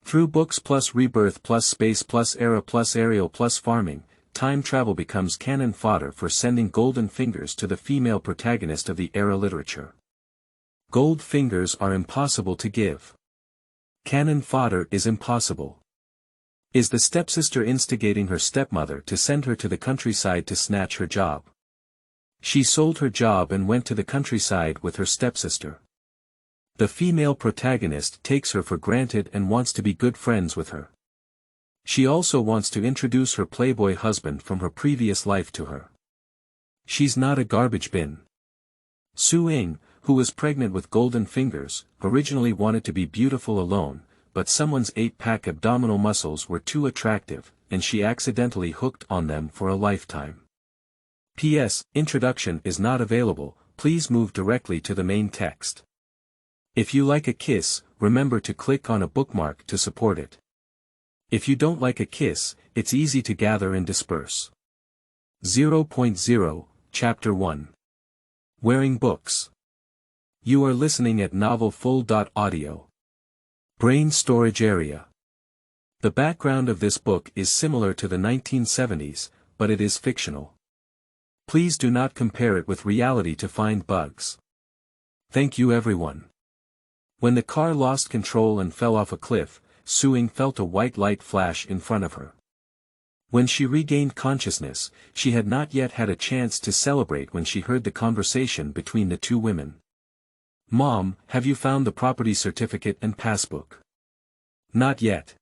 Through books+rebirth+space+era+aerial+farming, time travel becomes cannon fodder for sending golden fingers to the female protagonist of the era literature. Gold fingers are impossible to give. Cannon fodder is impossible. Is the stepsister instigating her stepmother to send her to the countryside to snatch her job? She sold her job and went to the countryside with her stepsister. The female protagonist takes her for granted and wants to be good friends with her. She also wants to introduce her playboy husband from her previous life to her. She's not a garbage bin. Ying, who was pregnant with golden fingers, originally wanted to be beautiful alone, but someone's 8-pack abdominal muscles were too attractive, and she accidentally hooked on them for a lifetime. P.S. Introduction is not available, please move directly to the main text. If you like a kiss, remember to click on a bookmark to support it. If you don't like a kiss, it's easy to gather and disperse. 0.0, Chapter 1. Wearing books. You are listening at novelfull.audio. Brain storage area. The background of this book is similar to the 1970s, but it is fictional. Please do not compare it with reality to find bugs. Thank you everyone. When the car lost control and fell off a cliff, Ying felt a white light flash in front of her. When she regained consciousness, she had not yet had a chance to celebrate when she heard the conversation between the two women. "Mom, have you found the property certificate and passbook?" "Not yet.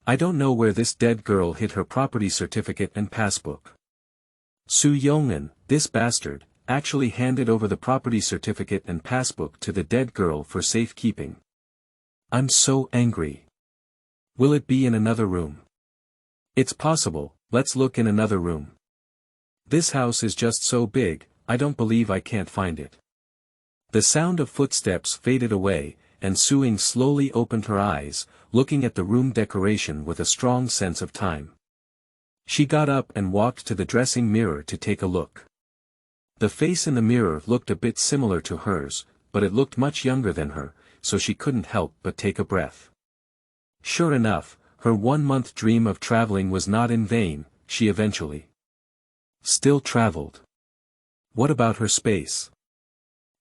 I don't know where this dead girl hid her property certificate and passbook." Ying, this bastard, actually handed over the property certificate and passbook to the dead girl for safekeeping. "I'm so angry. Will it be in another room?" "It's possible, let's look in another room. This house is just so big, I don't believe I can't find it." The sound of footsteps faded away, and Ying slowly opened her eyes, looking at the room decoration with a strong sense of time. She got up and walked to the dressing mirror to take a look. The face in the mirror looked a bit similar to hers, but it looked much younger than her, so she couldn't help but take a breath. Sure enough, her 1-month dream of traveling was not in vain, she eventually still traveled. What about her space?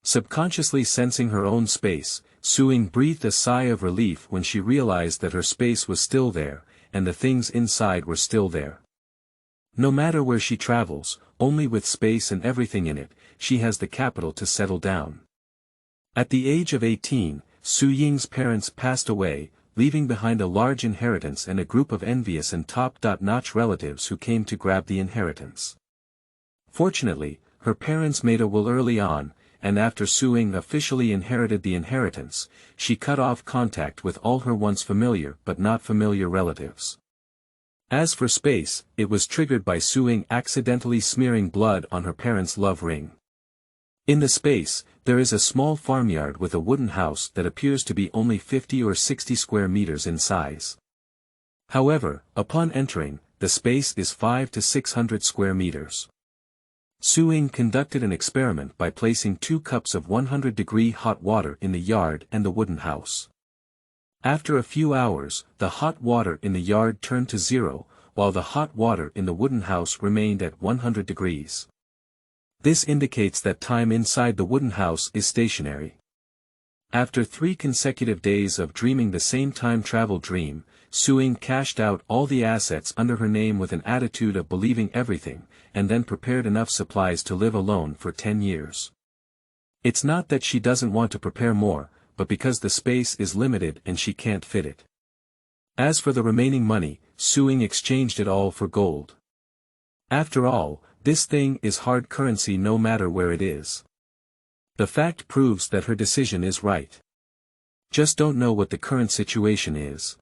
Subconsciously sensing her own space, Ying breathed a sigh of relief when she realized that her space was still there, and the things inside were still there. No matter where she travels, only with space and everything in it, she has the capital to settle down. At the age of 18, Ying's parents passed away, leaving behind a large inheritance and a group of envious and top-notch relatives who came to grab the inheritance. Fortunately, her parents made a will early on, and after Ying officially inherited the inheritance, she cut off contact with all her once familiar but not familiar relatives. As for space, it was triggered by Ying accidentally smearing blood on her parents' love ring. In the space, there is a small farmyard with a wooden house that appears to be only 50 or 60 square meters in size. However, upon entering, the space is 500 to 600 square meters. Ying conducted an experiment by placing 2 cups of 100-degree hot water in the yard and the wooden house. After a few hours, the hot water in the yard turned to 0, while the hot water in the wooden house remained at 100 degrees. This indicates that time inside the wooden house is stationary. After 3 consecutive days of dreaming the same time travel dream, Ying cashed out all the assets under her name with an attitude of believing everything, and then prepared enough supplies to live alone for 10 years. It's not that she doesn't want to prepare more, but because the space is limited and she can't fit it. As for the remaining money, Ying exchanged it all for gold. After all, this thing is hard currency no matter where it is. The fact proves that her decision is right. Just don't know what the current situation is.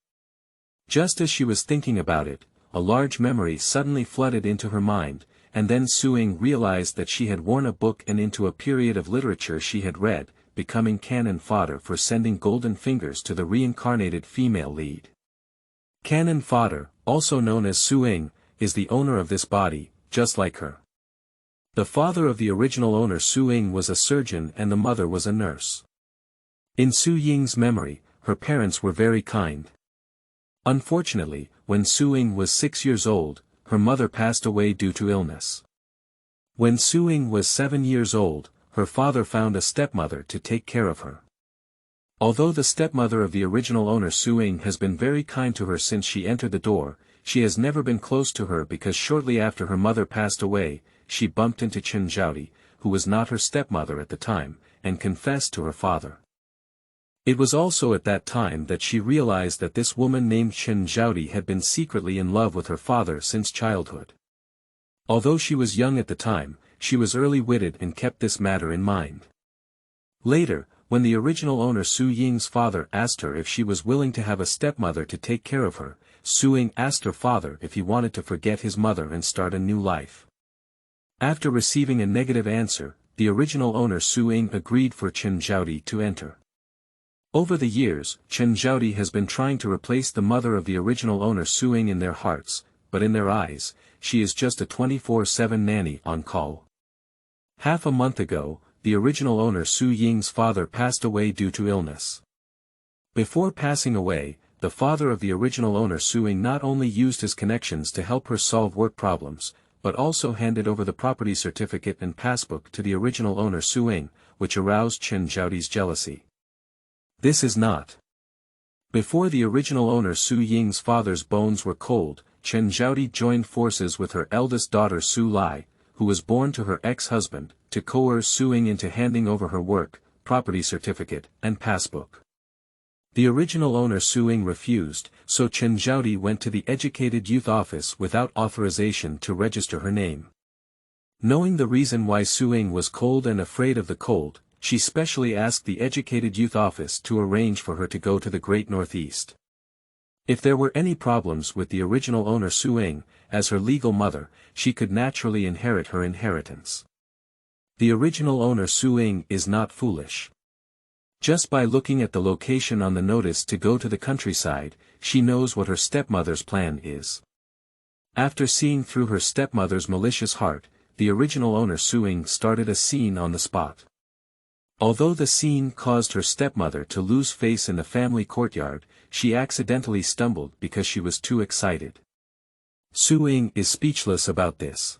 Just as she was thinking about it, a large memory suddenly flooded into her mind, and then Ying realized that she had worn a book and into a period of literature she had read, becoming cannon fodder for sending golden fingers to the reincarnated female lead. Cannon fodder, also known as Ying, is the owner of this body, just like her. The father of the original owner Ying was a surgeon and the mother was a nurse. In Ying's memory, her parents were very kind. Unfortunately, when Su-Ying was 6 years old, her mother passed away due to illness. When Su-Ying was 7 years old, her father found a stepmother to take care of her. Although the stepmother of the original owner Su-Ying has been very kind to her since she entered the door, she has never been close to her because shortly after her mother passed away, she bumped into Chen Zhaodi, who was not her stepmother at the time, and confessed to her father. It was also at that time that she realized that this woman named Chen Zhaodi had been secretly in love with her father since childhood. Although she was young at the time, she was early-witted and kept this matter in mind. Later, when the original owner Su-Ying's father asked her if she was willing to have a stepmother to take care of her, Su-Ying asked her father if he wanted to forget his mother and start a new life. After receiving a negative answer, the original owner Su-Ying agreed for Chen Zhaodi to enter. Over the years, Chen Zhaodi has been trying to replace the mother of the original owner Su-Ying in their hearts, but in their eyes, she is just a 24/7 nanny on call. Half a month ago, the original owner Su-Ying's father passed away due to illness. Before passing away, the father of the original owner Su-Ying not only used his connections to help her solve work problems, but also handed over the property certificate and passbook to the original owner Su-Ying, which aroused Chen Zhaodi's jealousy. This is not. Before the original owner Su-Ying's father's bones were cold, Chen Zhaodi joined forces with her eldest daughter Su-Lai, who was born to her ex-husband, to coerce Su-Ying into handing over her work, property certificate, and passbook. The original owner Su-Ying refused, so Chen Zhaodi went to the Educated Youth Office without authorization to register her name. Knowing the reason why Su-Ying was cold and afraid of the cold, she specially asked the Educated Youth Office to arrange for her to go to the Great Northeast. If there were any problems with the original owner Su-Ying, as her legal mother, she could naturally inherit her inheritance. The original owner Su-Ying is not foolish. Just by looking at the location on the notice to go to the countryside, she knows what her stepmother's plan is. After seeing through her stepmother's malicious heart, the original owner Su-Ying started a scene on the spot. Although the scene caused her stepmother to lose face in the family courtyard, she accidentally stumbled because she was too excited. Su-Ying is speechless about this.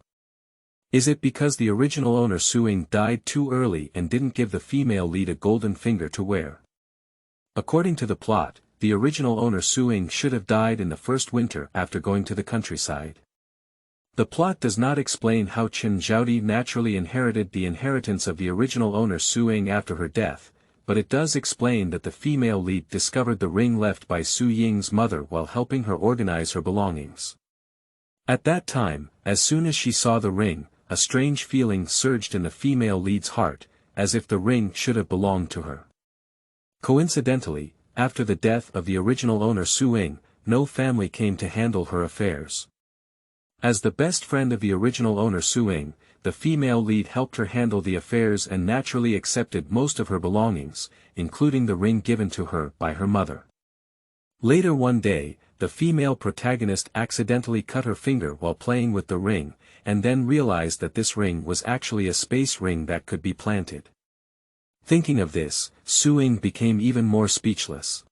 Is it because the original owner Su-Ying died too early and didn't give the female lead a golden finger to wear? According to the plot, the original owner Su-Ying should have died in the first winter after going to the countryside. The plot does not explain how Chen Zhaodi naturally inherited the inheritance of the original owner Su-Ying after her death, but it does explain that the female lead discovered the ring left by Su-Ying's mother while helping her organize her belongings. At that time, as soon as she saw the ring, a strange feeling surged in the female lead's heart, as if the ring should have belonged to her. Coincidentally, after the death of the original owner Su-Ying, no family came to handle her affairs. As the best friend of the original owner Su-Ying, the female lead helped her handle the affairs and naturally accepted most of her belongings, including the ring given to her by her mother. Later one day, the female protagonist accidentally cut her finger while playing with the ring, and then realized that this ring was actually a space ring that could be planted. Thinking of this, Su-Ying became even more speechless.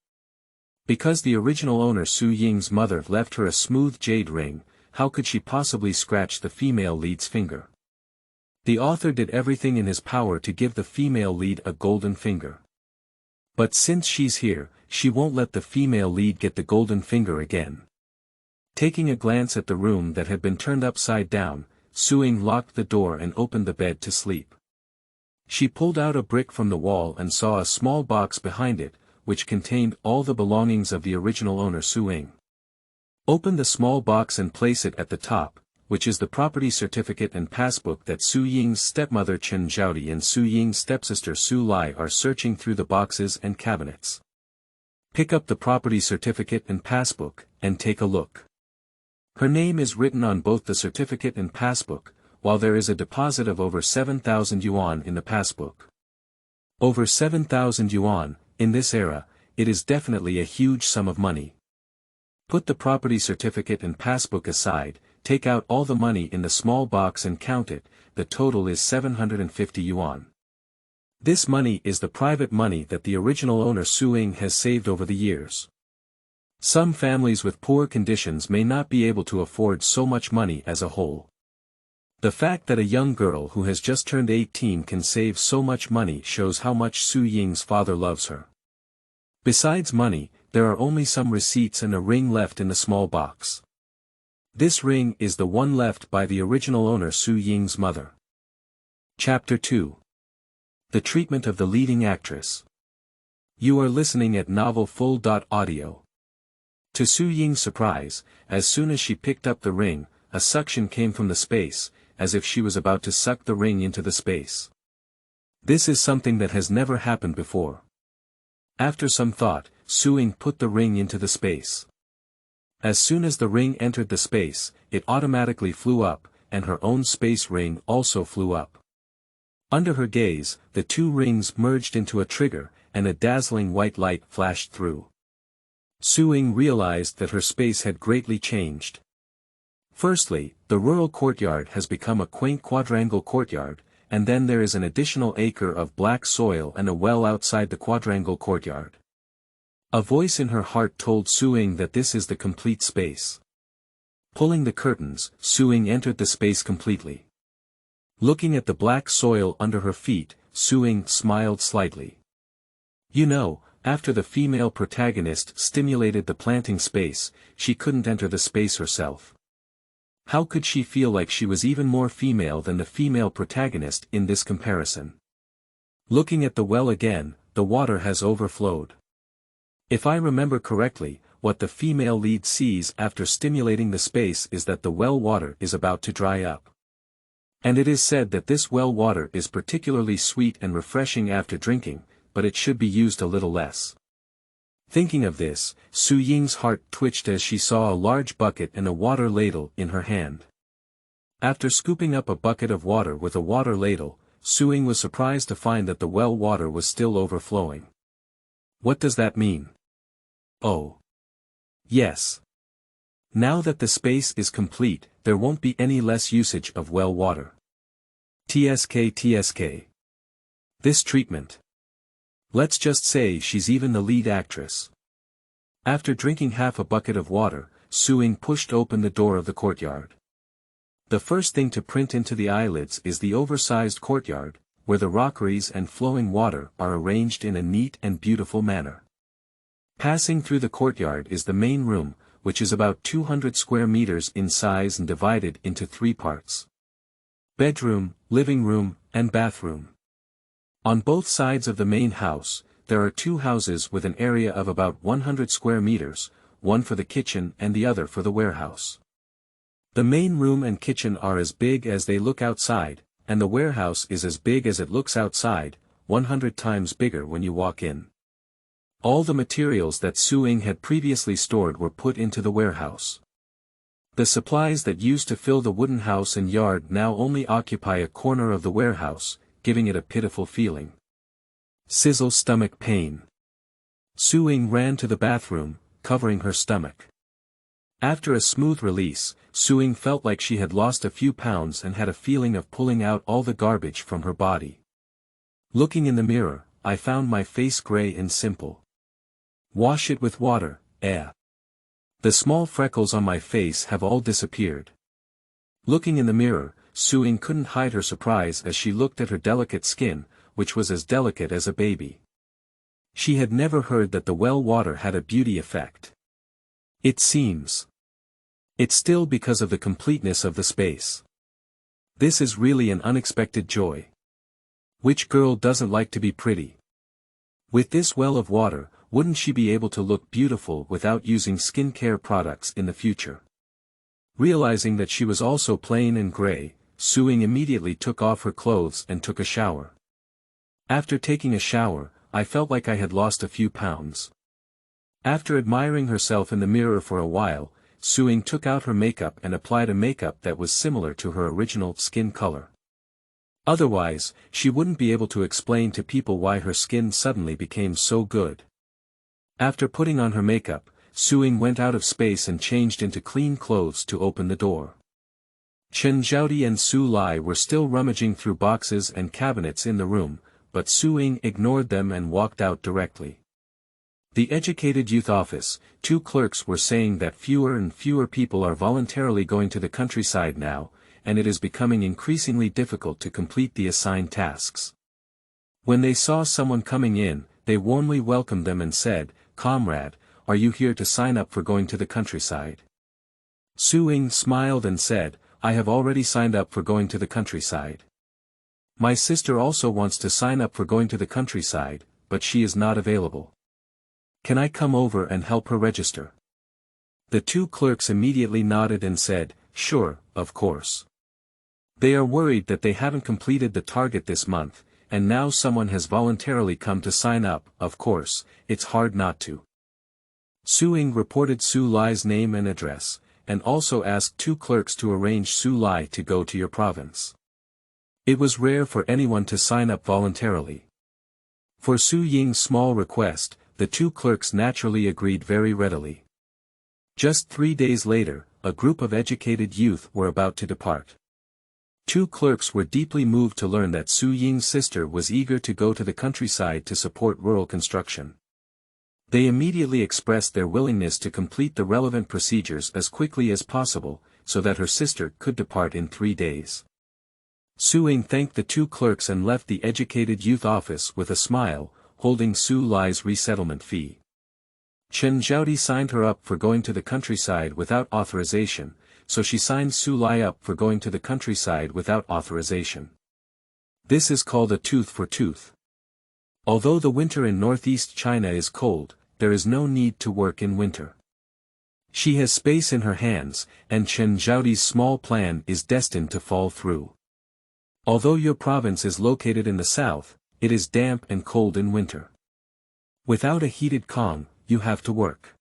Because the original owner Su-Ying's mother left her a smooth jade ring, how could she possibly scratch the female lead's finger? The author did everything in his power to give the female lead a golden finger. But since she's here, she won't let the female lead get the golden finger again. Taking a glance at the room that had been turned upside down, Su-Ying locked the door and opened the bed to sleep. She pulled out a brick from the wall and saw a small box behind it, which contained all the belongings of the original owner Su-Ying. Open the small box and place it at the top, which is the property certificate and passbook that Su-Ying's stepmother Chen Zhaodi and Su-Ying's stepsister Su-Lai are searching through the boxes and cabinets. Pick up the property certificate and passbook, and take a look. Her name is written on both the certificate and passbook, while there is a deposit of over 7,000 yuan in the passbook. Over 7,000 yuan, in this era, it is definitely a huge sum of money. Put the property certificate and passbook aside, take out all the money in the small box and count it, the total is 750 yuan. This money is the private money that the original owner Su-Ying has saved over the years. Some families with poor conditions may not be able to afford so much money as a whole. The fact that a young girl who has just turned 18 can save so much money shows how much Su Ying's father loves her. Besides money, there are only some receipts and a ring left in the small box. This ring is the one left by the original owner Su Ying's mother. Chapter 2. The treatment of the leading actress. You are listening at novelfull.audio. To Su Ying's surprise, as soon as she picked up the ring, a suction came from the space, as if she was about to suck the ring into the space. This is something that has never happened before. After some thought, Su Ying put the ring into the space. As soon as the ring entered the space, it automatically flew up, and her own space ring also flew up. Under her gaze, the two rings merged into a trigger, and a dazzling white light flashed through. Su Ying realized that her space had greatly changed. Firstly, the rural courtyard has become a quaint quadrangle courtyard, and then there is an additional acre of black soil and a well outside the quadrangle courtyard. A voice in her heart told Su Ying that this is the complete space. Pulling the curtains, Su Ying entered the space completely. Looking at the black soil under her feet, Su Ying smiled slightly. You know, after the female protagonist stimulated the planting space, she couldn't enter the space herself. How could she feel like she was even more female than the female protagonist in this comparison? Looking at the well again, the water has overflowed. If I remember correctly, what the female lead sees after stimulating the space is that the well water is about to dry up. And it is said that this well water is particularly sweet and refreshing after drinking, but it should be used a little less. Thinking of this, Su Ying's heart twitched as she saw a large bucket and a water ladle in her hand. After scooping up a bucket of water with a water ladle, Su Ying was surprised to find that the well water was still overflowing. What does that mean? Oh. Yes. Now that the space is complete, there won't be any less usage of well water. TSK. This treatment. Let's just say she's even the lead actress. After drinking half a bucket of water, Su Ying pushed open the door of the courtyard. The first thing to print into the eyelids is the oversized courtyard, where the rockeries and flowing water are arranged in a neat and beautiful manner. Passing through the courtyard is the main room, which is about 200 square meters in size and divided into 3 parts. Bedroom, living room, and bathroom. On both sides of the main house, there are 2 houses with an area of about 100 square meters, one for the kitchen and the other for the warehouse. The main room and kitchen are as big as they look outside, and the warehouse is as big as it looks outside, 100 times bigger when you walk in. All the materials that Su Ying had previously stored were put into the warehouse. The supplies that used to fill the wooden house and yard now only occupy a corner of the warehouse, giving it a pitiful feeling. Sizzle stomach pain. Su Ying ran to the bathroom, covering her stomach. After a smooth release, Su Ying felt like she had lost a few pounds and had a feeling of pulling out all the garbage from her body. Looking in the mirror, I found my face gray and simple. Wash it with water, eh? The small freckles on my face have all disappeared. Looking in the mirror, Su Ying couldn't hide her surprise as she looked at her delicate skin, which was as delicate as a baby. She had never heard that the well water had a beauty effect. It seems. It's still because of the completeness of the space. This is really an unexpected joy. Which girl doesn't like to be pretty? With this well of water, wouldn't she be able to look beautiful without using skincare products in the future? Realizing that she was also plain and gray, Su Ying immediately took off her clothes and took a shower. After taking a shower, I felt like I had lost a few pounds. After admiring herself in the mirror for a while, Su Ying took out her makeup and applied a makeup that was similar to her original skin color. Otherwise, she wouldn't be able to explain to people why her skin suddenly became so good. After putting on her makeup, Su Ying went out of space and changed into clean clothes to open the door. Chen Zhaodi and Su Lai were still rummaging through boxes and cabinets in the room, but Su Ying ignored them and walked out directly. The Educated Youth Office, 2 clerks were saying that fewer and fewer people are voluntarily going to the countryside now, and it is becoming increasingly difficult to complete the assigned tasks. When they saw someone coming in, they warmly welcomed them and said, "Comrade, are you here to sign up for going to the countryside?" Ying smiled and said, "I have already signed up for going to the countryside. My sister also wants to sign up for going to the countryside, but she is not available. Can I come over and help her register?" The 2 clerks immediately nodded and said, "Sure, of course. They are worried that they haven't completed the target this month, and now someone has voluntarily come to sign up. Of course, it's hard not to." Ying reported Su Lai's name and address, and also asked 2 clerks to arrange Su Lai to go to your province. It was rare for anyone to sign up voluntarily. For Su Ying's small request, the 2 clerks naturally agreed very readily. Just 3 days later, a group of educated youth were about to depart. 2 clerks were deeply moved to learn that Su Ying's sister was eager to go to the countryside to support rural construction. They immediately expressed their willingness to complete the relevant procedures as quickly as possible, so that her sister could depart in 3 days. Ying thanked the 2 clerks and left the Educated Youth Office with a smile, holding Su Lai's resettlement fee. Chen Zhaodi signed her up for going to the countryside without authorization, so she signed Su Lai up for going to the countryside without authorization. This is called a tooth for tooth. Although the winter in northeast China is cold, there is no need to work in winter. She has space in her hands, and Chen Zhaodi's small plan is destined to fall through. Although your province is located in the south, it is damp and cold in winter. Without a heated Kong, you have to work.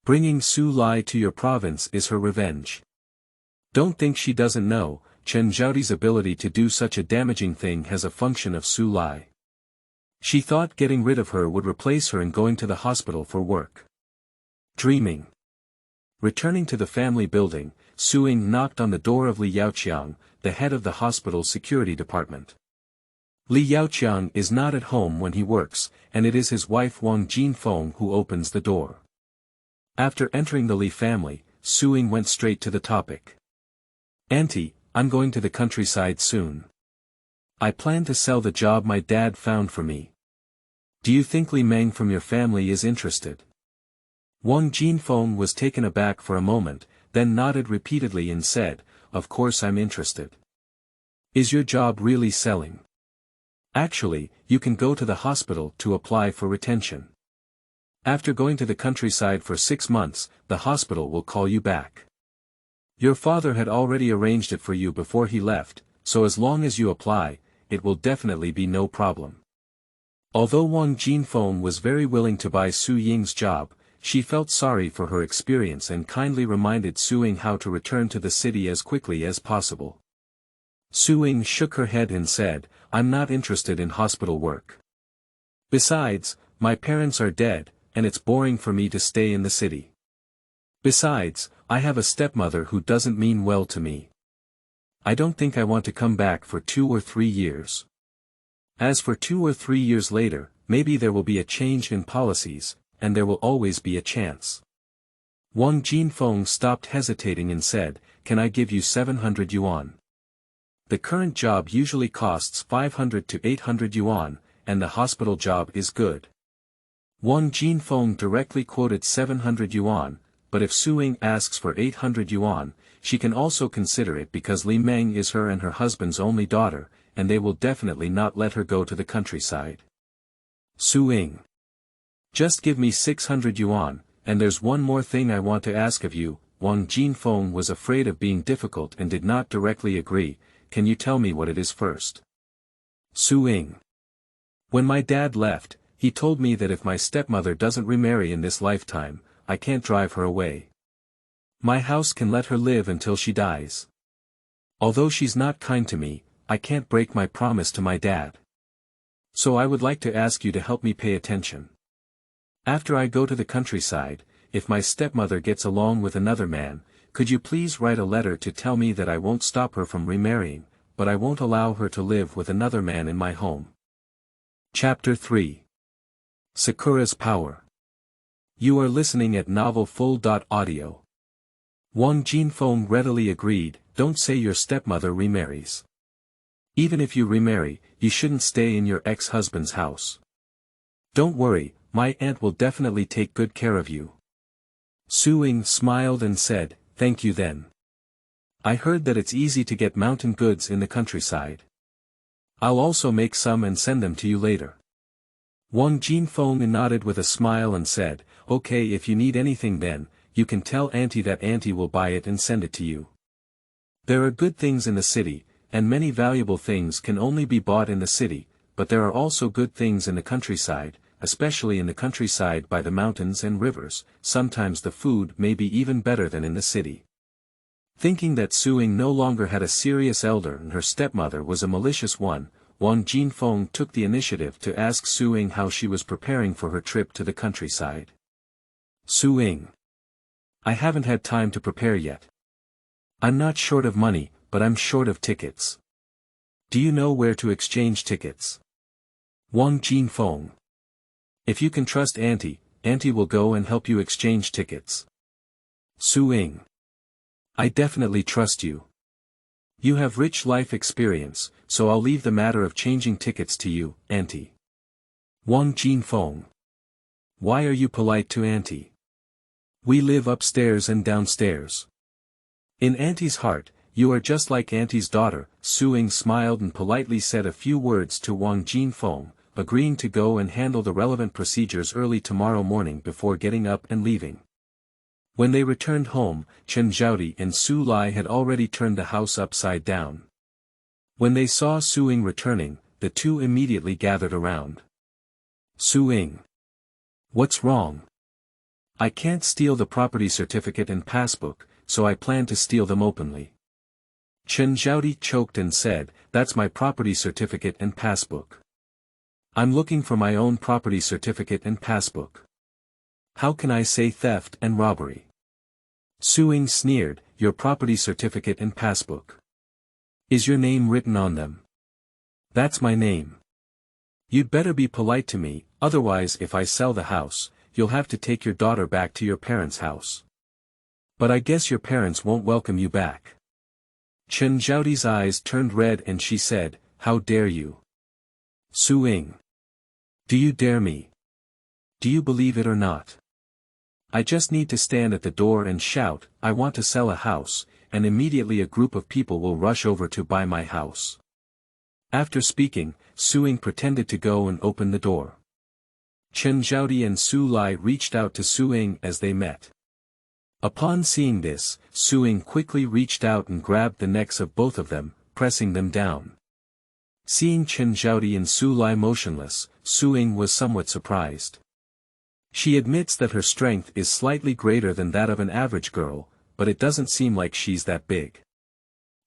Bringing Su Lai to your province is her revenge. Don't think she doesn't know, Chen Zhaodi's ability to do such a damaging thing has a function of Su Lai. She thought getting rid of her would replace her in going to the hospital for work. Dreaming. Returning to the family building, Ying knocked on the door of Li Yaoqiang, the head of the hospital's security department. Li Yaoqiang is not at home when he works, and it is his wife Wang Jinfeng who opens the door. After entering the Li family, Ying went straight to the topic. "Auntie, I'm going to the countryside soon. I plan to sell the job my dad found for me. Do you think Li Meng from your family is interested?" Wang Jinfeng was taken aback for a moment, then nodded repeatedly and said, "Of course I'm interested. Is your job really selling? Actually, you can go to the hospital to apply for retention. After going to the countryside for 6 months, the hospital will call you back. Your father had already arranged it for you before he left, so as long as you apply, it will definitely be no problem." Although Wang Jinfeng was very willing to buy Su Ying's job, she felt sorry for her experience and kindly reminded Ying how to return to the city as quickly as possible. Ying shook her head and said, "I'm not interested in hospital work. Besides, my parents are dead, and it's boring for me to stay in the city. Besides, I have a stepmother who doesn't mean well to me. I don't think I want to come back for 2 or 3 years. As for 2 or 3 years later, maybe there will be a change in policies, and there will always be a chance." Wang Jinfeng stopped hesitating and said, "Can I give you 700 yuan? The current job usually costs 500 to 800 yuan, and the hospital job is good." Wang Jinfeng directly quoted 700 yuan, but if Ying asks for 800 yuan, she can also consider it because Li Meng is her and her husband's only daughter, and they will definitely not let her go to the countryside. Ying. "Just give me 600 yuan, and there's one more thing I want to ask of you." Wang Jinfeng was afraid of being difficult and did not directly agree. "Can you tell me what it is first?" Ying. "When my dad left, he told me that if my stepmother doesn't remarry in this lifetime, I can't drive her away. My house can let her live until she dies. Although she's not kind to me, I can't break my promise to my dad. So I would like to ask you to help me pay attention. After I go to the countryside, if my stepmother gets along with another man, could you please write a letter to tell me that I won't stop her from remarrying, but I won't allow her to live with another man in my home." Chapter 3. Sakura's Power. You are listening at novel full.audio. Wang Jinfeng readily agreed, don't say your stepmother remarries. Even if you remarry, you shouldn't stay in your ex-husband's house. Don't worry, my aunt will definitely take good care of you. Su Ying smiled and said, thank you then. I heard that it's easy to get mountain goods in the countryside. I'll also make some and send them to you later. Wang Jinfeng nodded with a smile and said, okay, if you need anything then, you can tell auntie that auntie will buy it and send it to you. There are good things in the city, and many valuable things can only be bought in the city, but there are also good things in the countryside, especially in the countryside by the mountains and rivers. Sometimes the food may be even better than in the city. Thinking that Su Ying no longer had a serious elder and her stepmother was a malicious one, Wang Jinfeng took the initiative to ask Su Ying how she was preparing for her trip to the countryside. Su Ying. I haven't had time to prepare yet. I'm not short of money, but I'm short of tickets. Do you know where to exchange tickets? Wang Jinfeng. If you can trust auntie, auntie will go and help you exchange tickets. Su Ying. I definitely trust you. You have rich life experience, so I'll leave the matter of changing tickets to you, auntie. Wang Jinfeng. Why are you polite to auntie? We live upstairs and downstairs. In auntie's heart, you are just like auntie's daughter. Su Ying smiled and politely said a few words to Wang Jinfeng, agreeing to go and handle the relevant procedures early tomorrow morning before getting up and leaving. When they returned home, Chen Zhaodi and Su Lai had already turned the house upside down. When they saw Su Ying returning, the two immediately gathered around. Su Ying. What's wrong? I can't steal the property certificate and passbook, so I plan to steal them openly. Chen Zhaodi choked and said, that's my property certificate and passbook. I'm looking for my own property certificate and passbook. How can I say theft and robbery? Su Ying sneered, your property certificate and passbook. Is your name written on them? That's my name. You'd better be polite to me, otherwise if I sell the house, you'll have to take your daughter back to your parents' house. But I guess your parents won't welcome you back. Chen Zhaodi's eyes turned red and she said, how dare you? Su Ying. Do you dare me? Do you believe it or not? I just need to stand at the door and shout, I want to sell a house, and immediately a group of people will rush over to buy my house. After speaking, Su Ying pretended to go and open the door. Chen Zhaodi and Su Lai reached out to Su Ying as they met. Upon seeing this, Su Ying quickly reached out and grabbed the necks of both of them, pressing them down. Seeing Chen Zhaodi and Su Lai motionless, Su Ying was somewhat surprised. She admits that her strength is slightly greater than that of an average girl, but it doesn't seem like she's that big.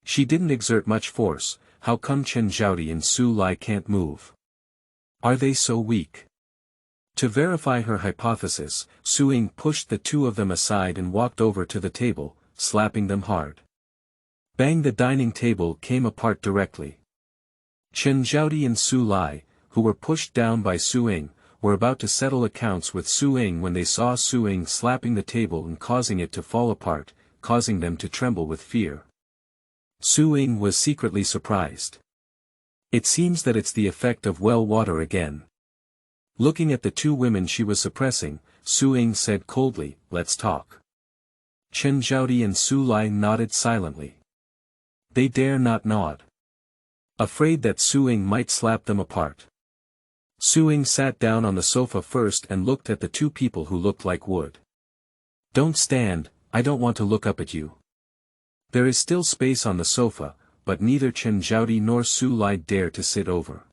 She didn't exert much force. How come Chen Zhaodi and Su Lai can't move? Are they so weak? To verify her hypothesis, Su Ying pushed the two of them aside and walked over to the table, slapping them hard. Bang! The dining table came apart directly. Chen Zhaodi and Su Lai, who were pushed down by Su Ying, were about to settle accounts with Su Ying when they saw Su Ying slapping the table and causing it to fall apart, causing them to tremble with fear. Su Ying was secretly surprised. It seems that it's the effect of well water again. Looking at the two women she was suppressing, Su Ying said coldly, let's talk. Chen Zhaodi and Su Lai nodded silently. They dare not nod. Afraid that Su Ying might slap them apart. Su Ying sat down on the sofa first and looked at the two people who looked like wood. Don't stand, I don't want to look up at you. There is still space on the sofa, but neither Chen Zhaodi nor Su Lai dare to sit over.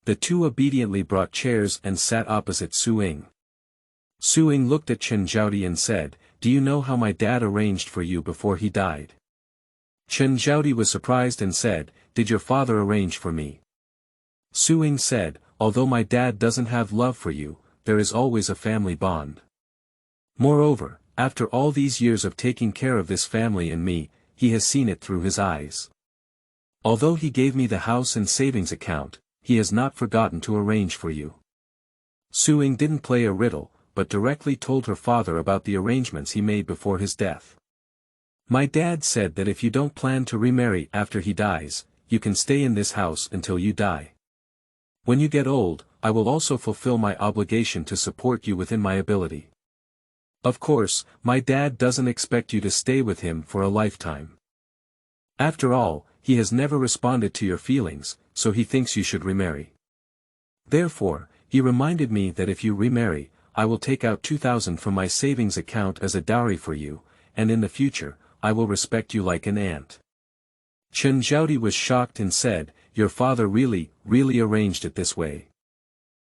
The two obediently brought chairs and sat opposite Su Ying. Su Ying looked at Chen Zhaodi and said, do you know how my dad arranged for you before he died? Chen Zhaodi was surprised and said, did your father arrange for me? Su Ying said, although my dad doesn't have love for you, there is always a family bond. Moreover, after all these years of taking care of this family and me, he has seen it through his eyes. Although he gave me the house and savings account, he has not forgotten to arrange for you. Su Ying didn't play a riddle, but directly told her father about the arrangements he made before his death. My dad said that if you don't plan to remarry after he dies, you can stay in this house until you die. When you get old, I will also fulfill my obligation to support you within my ability. Of course, my dad doesn't expect you to stay with him for a lifetime. After all, he has never responded to your feelings, so he thinks you should remarry. Therefore, he reminded me that if you remarry, I will take out 2,000 from my savings account as a dowry for you, and in the future, I will respect you like an aunt. Chen Zhaodi was shocked and said, "Your father really arranged it this way?"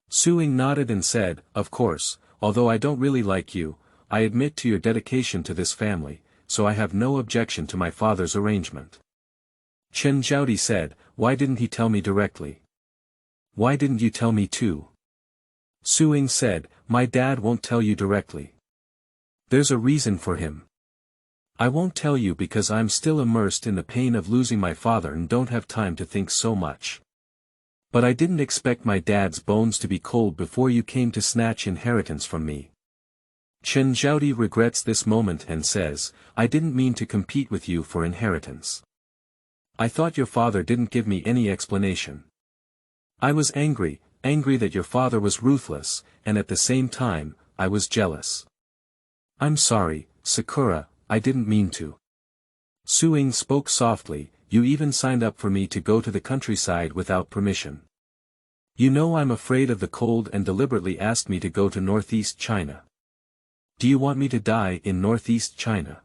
Su Ying nodded and said, "Of course, although I don't really like you, I admit to your dedication to this family, so I have no objection to my father's arrangement." Chen Zhaodi said, "Why didn't he tell me directly? Why didn't you tell me too?" Su Ying said, "My dad won't tell you directly. There's a reason for him. I won't tell you because I'm still immersed in the pain of losing my father and don't have time to think so much. But I didn't expect my dad's bones to be cold before you came to snatch inheritance from me." Chen Zhaodi regrets this moment and says, "I didn't mean to compete with you for inheritance. I thought your father didn't give me any explanation. I was angry that your father was ruthless, and at the same time, I was jealous. I'm sorry, Sakura, I didn't mean to." Su Ying spoke softly, "You even signed up for me to go to the countryside without permission. You know I'm afraid of the cold and deliberately asked me to go to northeast China. Do you want me to die in northeast China?"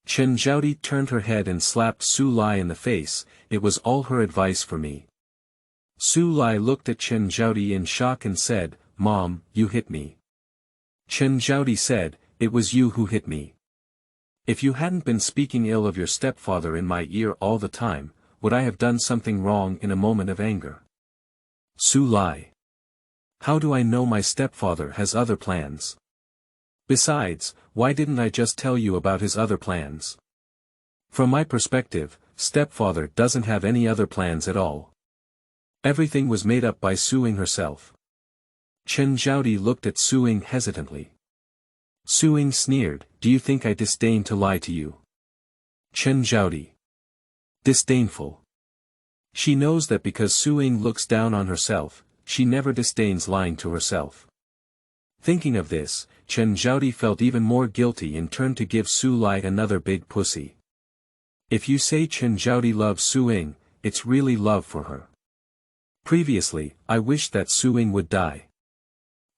Chen Zhaodi turned her head and slapped Su Lai in the face. "It was all her advice for me." Su Lai looked at Chen Zhaodi in shock and said, "Mom, you hit me." Chen Zhaodi said, "It was you who hit me. If you hadn't been speaking ill of your stepfather in my ear all the time, would I have done something wrong in a moment of anger?" Su Lai. "How do I know my stepfather has other plans? Besides, why didn't I just tell you about his other plans? From my perspective, stepfather doesn't have any other plans at all. Everything was made up by Su Ying herself." Chen Zhaodi looked at Su Ying hesitantly. Su Ying sneered, "Do you think I disdain to lie to you?" Chen Zhaodi. Disdainful. She knows that because Su Ying looks down on herself, she never disdains lying to herself. Thinking of this, Chen Zhaodi felt even more guilty and turned to give Su Lai another big pussy. If you say Chen Zhaodi loves Su Ying, it's really love for her. Previously, I wished that Su Ying would die.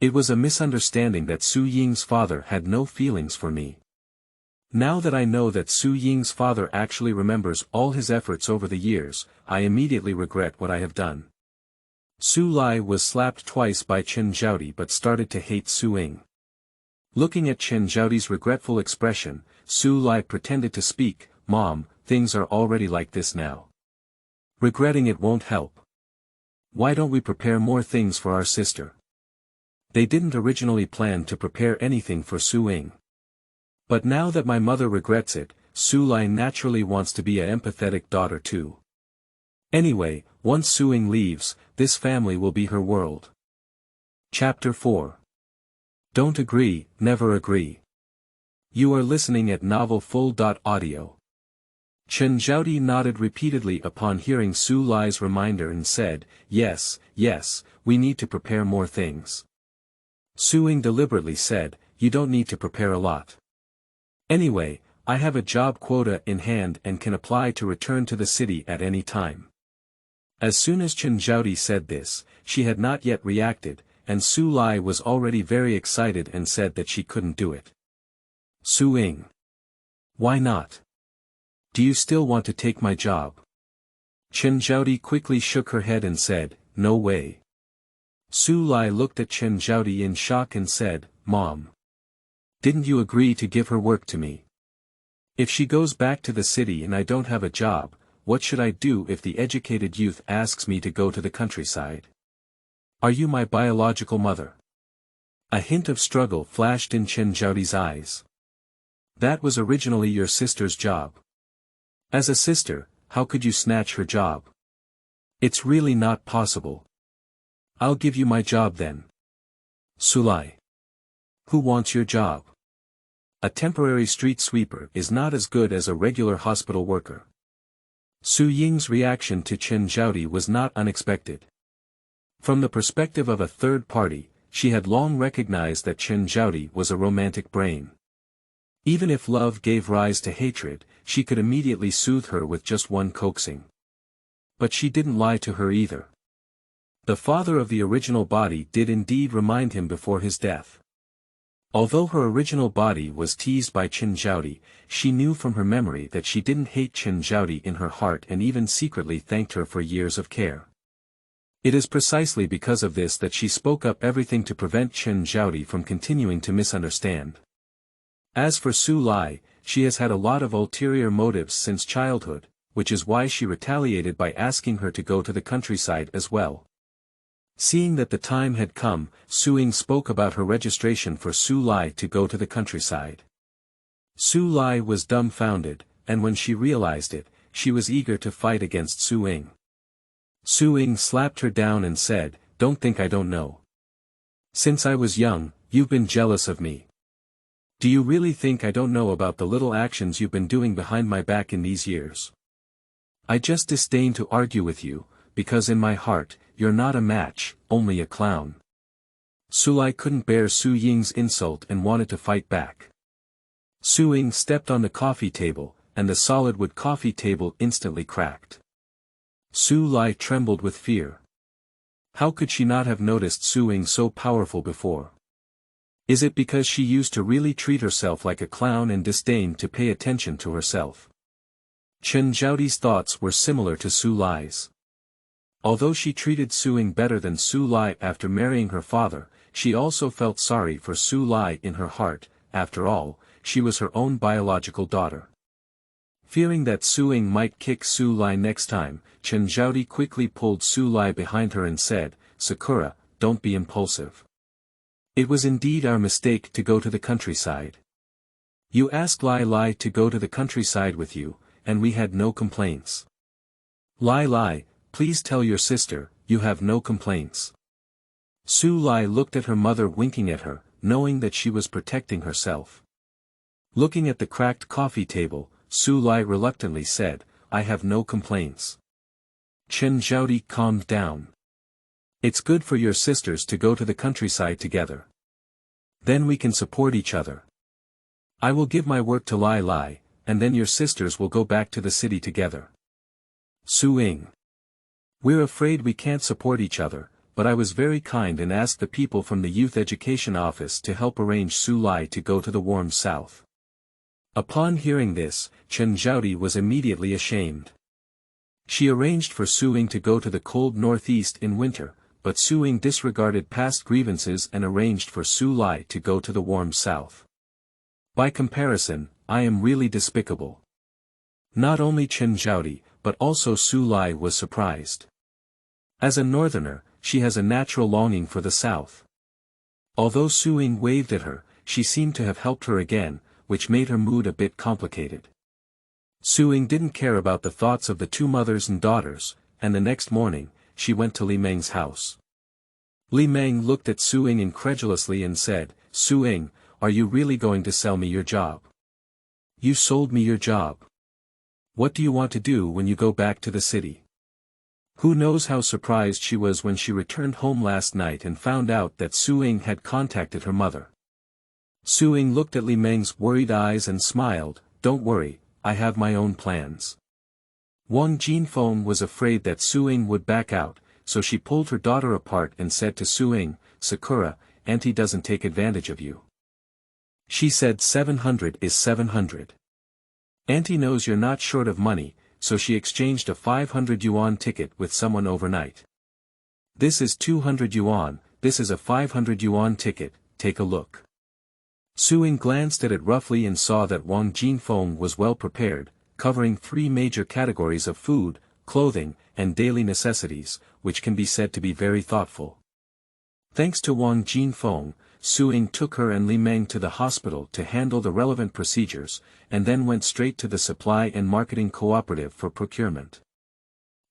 It was a misunderstanding that Su Ying's father had no feelings for me. Now that I know that Su Ying's father actually remembers all his efforts over the years, I immediately regret what I have done." Su Lai was slapped twice by Chen Zhaodi but started to hate Su Ying. Looking at Chen Zhaodi's regretful expression, Su Lai pretended to speak, "Mom, things are already like this now. Regretting it won't help. Why don't we prepare more things for our sister?" They didn't originally plan to prepare anything for Su Ying. But now that my mother regrets it, Su Lai naturally wants to be an empathetic daughter too. Anyway, once Su Ying leaves, this family will be her world. Chapter 4. Don't agree, never agree. You are listening at Novel Full.audio. Chen Zhaodi nodded repeatedly upon hearing Su Lai's reminder and said, yes, we need to prepare more things." Su Ying deliberately said, "You don't need to prepare a lot. Anyway, I have a job quota in hand and can apply to return to the city at any time." As soon as Chen Zhaodi said this, she had not yet reacted, and Su Lai was already very excited and said that she couldn't do it. "Su Ying. Why not? Do you still want to take my job?" Chen Zhaodi quickly shook her head and said, "No way." Su Lai looked at Chen Zhaodi in shock and said, "Mom. Didn't you agree to give her work to me? If she goes back to the city and I don't have a job, what should I do if the educated youth asks me to go to the countryside? Are you my biological mother?" A hint of struggle flashed in Chen Zhaodi's eyes. "That was originally your sister's job. As a sister, how could you snatch her job? It's really not possible. I'll give you my job then." Su Lai. Who wants your job? A temporary street sweeper is not as good as a regular hospital worker. Su Ying's reaction to Chen Zhaodi was not unexpected. From the perspective of a third party, she had long recognized that Chen Zhaodi was a romantic brain. Even if love gave rise to hatred, she could immediately soothe her with just one coaxing. But she didn't lie to her either. The father of the original body did indeed remind him before his death. Although her original body was teased by Chen Zhaodi, she knew from her memory that she didn't hate Chen Zhaodi in her heart and even secretly thanked her for years of care. It is precisely because of this that she spoke up everything to prevent Chen Zhaodi from continuing to misunderstand. As for Su Lai, she has had a lot of ulterior motives since childhood, which is why she retaliated by asking her to go to the countryside as well. Seeing that the time had come, Su Ying spoke about her registration for Su Lai to go to the countryside. Su Lai was dumbfounded, and when she realized it, she was eager to fight against Su Ying. Su Ying slapped her down and said, "Don't think I don't know. Since I was young, you've been jealous of me. Do you really think I don't know about the little actions you've been doing behind my back in these years? I just disdain to argue with you, because in my heart, you're not a match, only a clown." Su Lai couldn't bear Su Ying's insult and wanted to fight back. Su Ying stepped on the coffee table, and the solid wood coffee table instantly cracked. Su Lai trembled with fear. How could she not have noticed Su Ying so powerful before? Is it because she used to really treat herself like a clown and disdained to pay attention to herself? Chen Zhaodi's thoughts were similar to Su Lai's. Although she treated Su Ying better than Su Lai after marrying her father, she also felt sorry for Su Lai in her heart. After all, she was her own biological daughter. Fearing that Su Ying might kick Su Lai next time, Chen Zhaodi quickly pulled Su Lai behind her and said, "Sakura, don't be impulsive. It was indeed our mistake to go to the countryside. You asked Lai Lai to go to the countryside with you, and we had no complaints. Lai Lai, please tell your sister, you have no complaints." Su Lai looked at her mother winking at her, knowing that she was protecting herself. Looking at the cracked coffee table, Su Lai reluctantly said, "I have no complaints." Chen Zhaodi calmed down. "It's good for your sisters to go to the countryside together. Then we can support each other. I will give my work to Lai Lai, and then your sisters will go back to the city together." Su Ying. "We're afraid we can't support each other, but I was very kind and asked the people from the youth education office to help arrange Su Lai to go to the warm south." Upon hearing this, Chen Zhaodi was immediately ashamed. She arranged for Su Ying to go to the cold northeast in winter, but Su Ying disregarded past grievances and arranged for Su Lai to go to the warm south. By comparison, I am really despicable. Not only Chen Zhaodi, but also Su Lai was surprised. As a northerner, she has a natural longing for the south. Although Su Ying waved at her, she seemed to have helped her again, which made her mood a bit complicated. Su Ying didn't care about the thoughts of the two mothers and daughters, and the next morning, she went to Li Meng's house. Li Meng looked at Su Ying incredulously and said, "Su Ying, are you really going to sell me your job? You sold me your job. What do you want to do when you go back to the city?" Who knows how surprised she was when she returned home last night and found out that Su Ying had contacted her mother. Su Ying looked at Li Meng's worried eyes and smiled, "Don't worry, I have my own plans." Wang Jinfeng was afraid that Su Ying would back out, so she pulled her daughter apart and said to Su Ying, "Sakura, Auntie doesn't take advantage of you. She said 700 is 700. Auntie knows you're not short of money, so she exchanged a 500 yuan ticket with someone overnight. This is 200 yuan, this is a 500 yuan ticket, take a look." Su Ying glanced at it roughly and saw that Wang Jinfeng was well prepared, covering 3 major categories of food, clothing, and daily necessities, which can be said to be very thoughtful. Thanks to Wang Jinfeng, Su Ying took her and Li Meng to the hospital to handle the relevant procedures, and then went straight to the supply and marketing cooperative for procurement.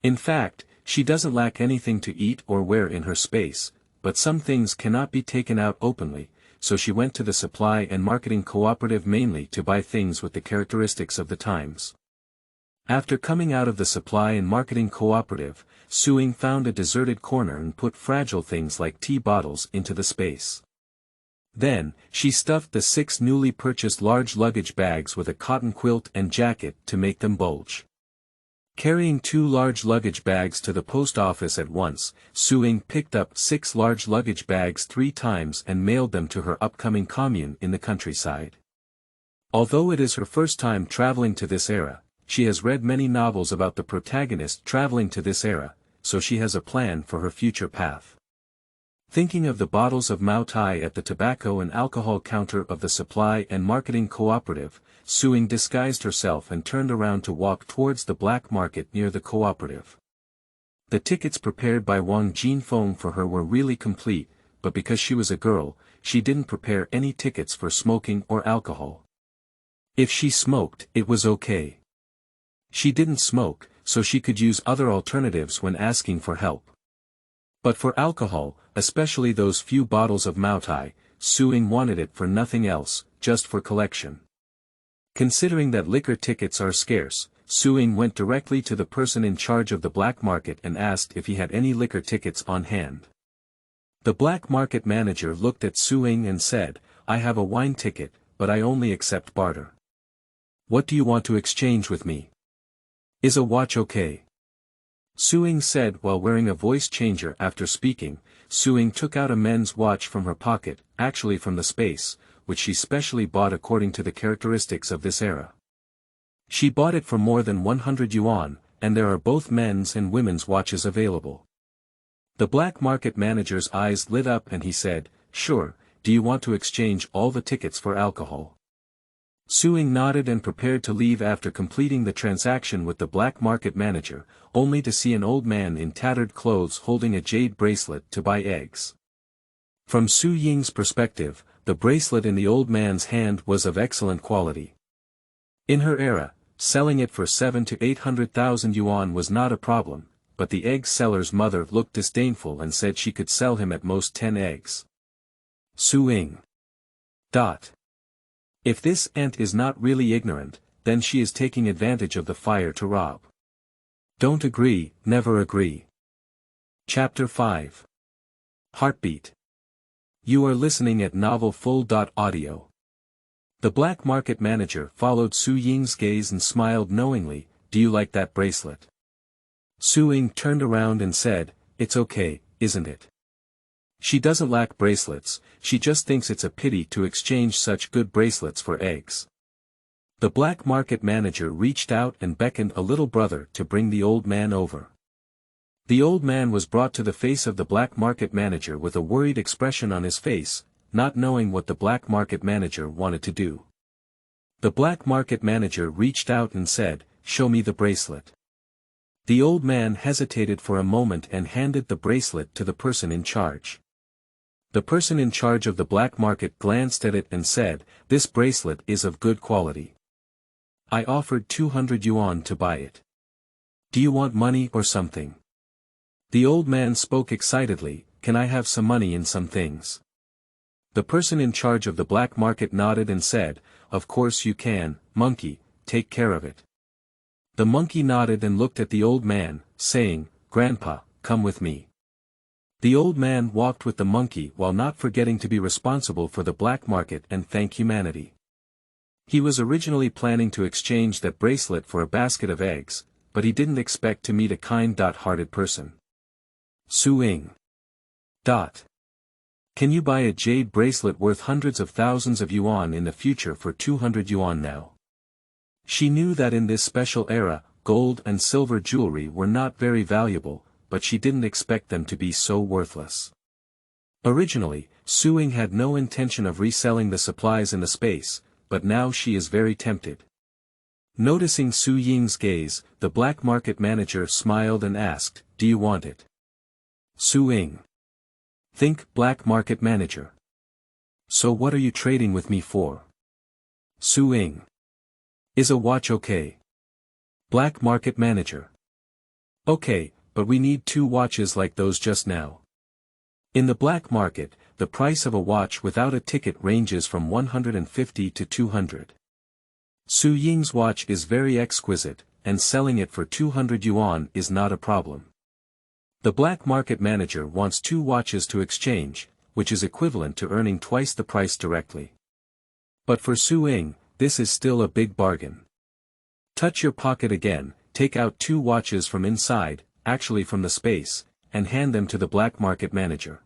In fact, she doesn't lack anything to eat or wear in her space, but some things cannot be taken out openly, so she went to the supply and marketing cooperative mainly to buy things with the characteristics of the times. After coming out of the supply and marketing cooperative, Ying found a deserted corner and put fragile things like tea bottles into the space. Then, she stuffed the 6 newly purchased large luggage bags with a cotton quilt and jacket to make them bulge. Carrying 2 large luggage bags to the post office at once, Ying picked up 6 large luggage bags 3 times and mailed them to her upcoming commune in the countryside. Although it is her first time traveling to this era, she has read many novels about the protagonist traveling to this era, so she has a plan for her future path. Thinking of the bottles of Mao Tai at the tobacco and alcohol counter of the supply and marketing cooperative, Ying disguised herself and turned around to walk towards the black market near the cooperative. The tickets prepared by Wang Jinfeng for her were really complete, but because she was a girl, she didn't prepare any tickets for smoking or alcohol. If she smoked, it was okay. She didn't smoke, so she could use other alternatives when asking for help. But for alcohol, especially those few bottles of Mao Tai, Ying wanted it for nothing else, just for collection. Considering that liquor tickets are scarce, Ying went directly to the person in charge of the black market and asked if he had any liquor tickets on hand. The black market manager looked at Ying and said, "I have a wine ticket, but I only accept barter. What do you want to exchange with me? Is a watch okay?" Ying said while wearing a voice changer. After speaking, Ying took out a men's watch from her pocket, actually from the space, which she specially bought according to the characteristics of this era. She bought it for more than 100 yuan, and there are both men's and women's watches available. The black market manager's eyes lit up and he said, "Sure, do you want to exchange all the tickets for alcohol?" Ying nodded and prepared to leave after completing the transaction with the black market manager, only to see an old man in tattered clothes holding a jade bracelet to buy eggs. From Ying's perspective, the bracelet in the old man's hand was of excellent quality. In her era, selling it for 700,000 to 800,000 yuan was not a problem, but the egg seller's mother looked disdainful and said she could sell him at most 10 eggs. Ying. If this aunt is not really ignorant, then she is taking advantage of the fire to rob. Don't agree, never agree. Chapter 5. Heartbeat. You are listening at novelfull.audio. The black market manager followed Ying's gaze and smiled knowingly. "Do you like that bracelet?" Ying turned around and said, "It's okay, isn't it?" She doesn't lack bracelets, she just thinks it's a pity to exchange such good bracelets for eggs. The black market manager reached out and beckoned a little brother to bring the old man over. The old man was brought to the face of the black market manager with a worried expression on his face, not knowing what the black market manager wanted to do. The black market manager reached out and said, "Show me the bracelet." The old man hesitated for a moment and handed the bracelet to the person in charge. The person in charge of the black market glanced at it and said, "This bracelet is of good quality. I offered 200 yuan to buy it. Do you want money or something?" The old man spoke excitedly, "Can I have some money in some things?" The person in charge of the black market nodded and said, "Of course you can, monkey, take care of it." The monkey nodded and looked at the old man, saying, "Grandpa, come with me." The old man walked with the monkey while not forgetting to be responsible for the black market and thank humanity. He was originally planning to exchange that bracelet for a basket of eggs, but he didn't expect to meet a kind-hearted person. Ying. Can you buy a jade bracelet worth hundreds of thousands of yuan in the future for 200 yuan now? She knew that in this special era, gold and silver jewelry were not very valuable, but she didn't expect them to be so worthless. Originally, Ying had no intention of reselling the supplies in the space, but now she is very tempted. Noticing Ying's gaze, the black market manager smiled and asked, "Do you want it?" Ying. Think black market manager. So what are you trading with me for? Ying. Is a watch okay? Black market manager. Okay, but we need 2 watches like those just now. In the black market, the price of a watch without a ticket ranges from 150 to 200. Su Ying's watch is very exquisite, and selling it for 200 yuan is not a problem. The black market manager wants 2 watches to exchange, which is equivalent to earning twice the price directly. But for Su Ying, this is still a big bargain. Touch your pocket again, take out 2 watches from inside, actually from the space, and hand them to the black market manager.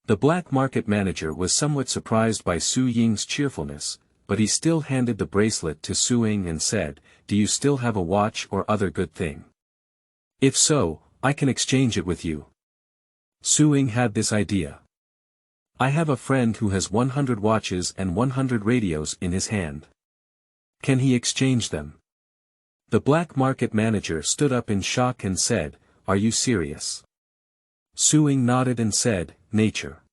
The black market manager was somewhat surprised by Su Ying's cheerfulness, but he still handed the bracelet to Su Ying and said, "Do you still have a watch or other good thing? If so, I can exchange it with you." Su Ying had this idea. "I have a friend who has 100 watches and 100 radios in his hand. Can he exchange them?" The black market manager stood up in shock and said, "Are you serious?" Su Ying nodded and said, "Nature."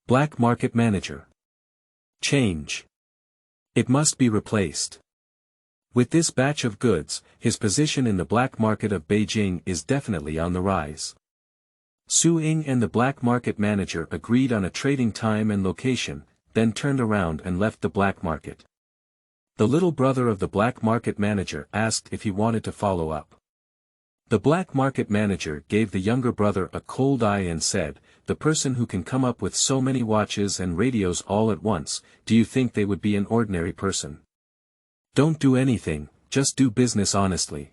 Black market manager. Change. It must be replaced. With this batch of goods, his position in the black market of Beijing is definitely on the rise. Su Ying and the black market manager agreed on a trading time and location, then turned around and left the black market. The little brother of the black market manager asked if he wanted to follow up. The black market manager gave the younger brother a cold eye and said, "The person who can come up with so many watches and radios all at once, do you think they would be an ordinary person? Don't do anything, just do business honestly."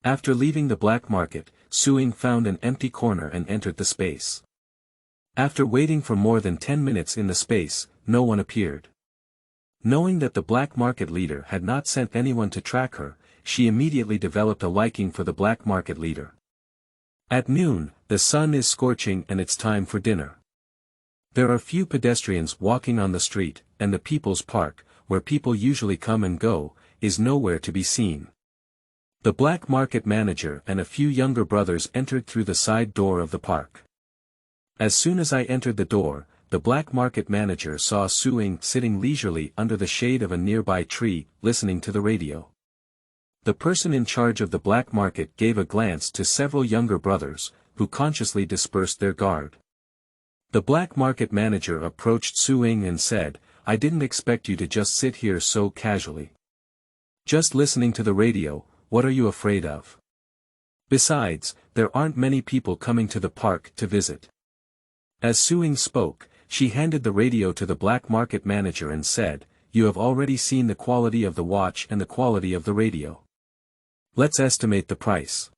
After leaving the black market, Su Ying found an empty corner and entered the space. After waiting for more than 10 minutes in the space, no one appeared. Knowing that the black market leader had not sent anyone to track her, she immediately developed a liking for the black market leader. At noon, the sun is scorching and it's time for dinner. There are few pedestrians walking on the street, and the people's park, where people usually come and go, is nowhere to be seen. The black market manager and a few younger brothers entered through the side door of the park. As soon as I entered the door, the black market manager saw Su Ying sitting leisurely under the shade of a nearby tree, listening to the radio. The person in charge of the black market gave a glance to several younger brothers, who consciously dispersed their guard. The black market manager approached Su Ying and said, "I didn't expect you to just sit here so casually. Just listening to the radio, what are you afraid of? Besides, there aren't many people coming to the park to visit." As Su Ying spoke, she handed the radio to the black market manager and said, "You have already seen the quality of the watch and the quality of the radio. Let's estimate the price."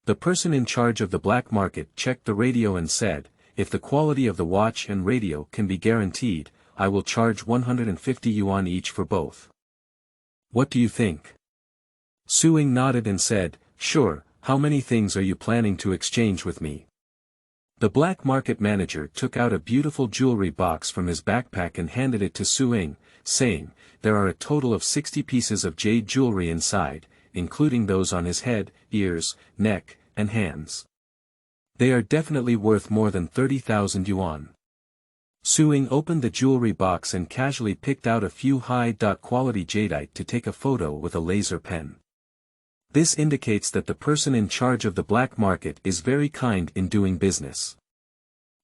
The person in charge of the black market checked the radio and said, "If the quality of the watch and radio can be guaranteed, I will charge 150 yuan each for both. What do you think?" Su Ying nodded and said, "Sure, how many things are you planning to exchange with me?" The black market manager took out a beautiful jewelry box from his backpack and handed it to Su Ying, saying, "There are a total of 60 pieces of jade jewelry inside, including those on his head, ears, neck, and hands. They are definitely worth more than 30,000 yuan. Su Ying opened the jewelry box and casually picked out a few high-quality jadeite to take a photo with a laser pen. This indicates that the person in charge of the black market is very kind in doing business.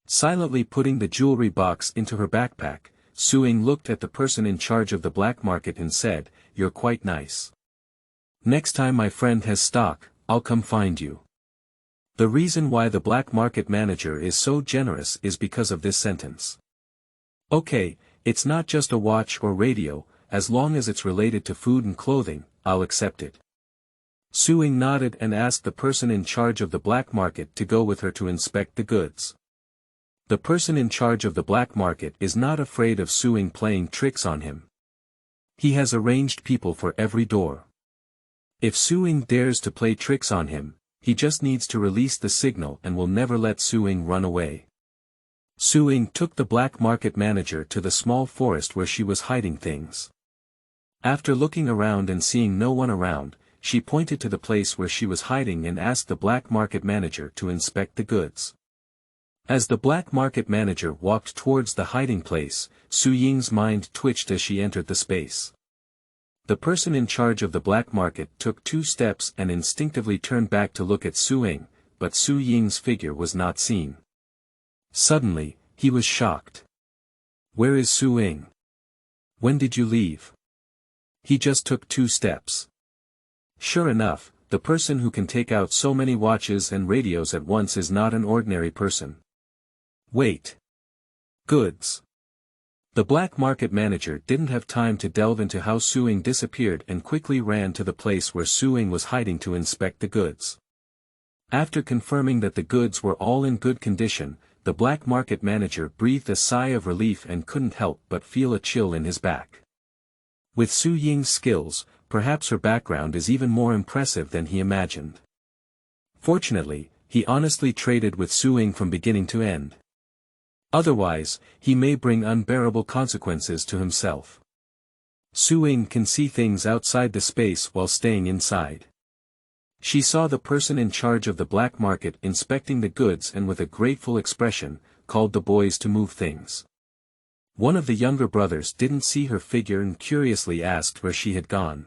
Silently putting the jewelry box into her backpack, Su Ying looked at the person in charge of the black market and said, "You're quite nice. Next time my friend has stock, I'll come find you." The reason why the black market manager is so generous is because of this sentence. Okay, it's not just a watch or radio, as long as it's related to food and clothing, I'll accept it. Su Ying nodded and asked the person in charge of the black market to go with her to inspect the goods. The person in charge of the black market is not afraid of Su Ying playing tricks on him. He has arranged people for every door. If Su Ying dares to play tricks on him, he just needs to release the signal and will never let Su Ying run away. Su Ying took the black market manager to the small forest where she was hiding things. After looking around and seeing no one around, she pointed to the place where she was hiding and asked the black market manager to inspect the goods. As the black market manager walked towards the hiding place, Su Ying's mind twitched as she entered the space. The person in charge of the black market took 2 steps and instinctively turned back to look at Su Ying, but Su Ying's figure was not seen. Suddenly, He was shocked. Where is Su Ying? When did you leave? He just took 2 steps. Sure enough, the person who can take out so many watches and radios at once is not an ordinary person. Wait. Goods. The black market manager didn't have time to delve into how Su Ying disappeared and quickly ran to the place where Su Ying was hiding to inspect the goods. After confirming that the goods were all in good condition, the black market manager breathed a sigh of relief and couldn't help but feel a chill in his back. With Su Ying's skills, perhaps her background is even more impressive than he imagined. Fortunately, he honestly traded with Su Ying from beginning to end. Otherwise, he may bring unbearable consequences to himself. Su Ying can see things outside the space while staying inside. She saw the person in charge of the black market inspecting the goods and with a grateful expression, called the boys to move things. One of the younger brothers didn't see her figure and curiously asked where she had gone.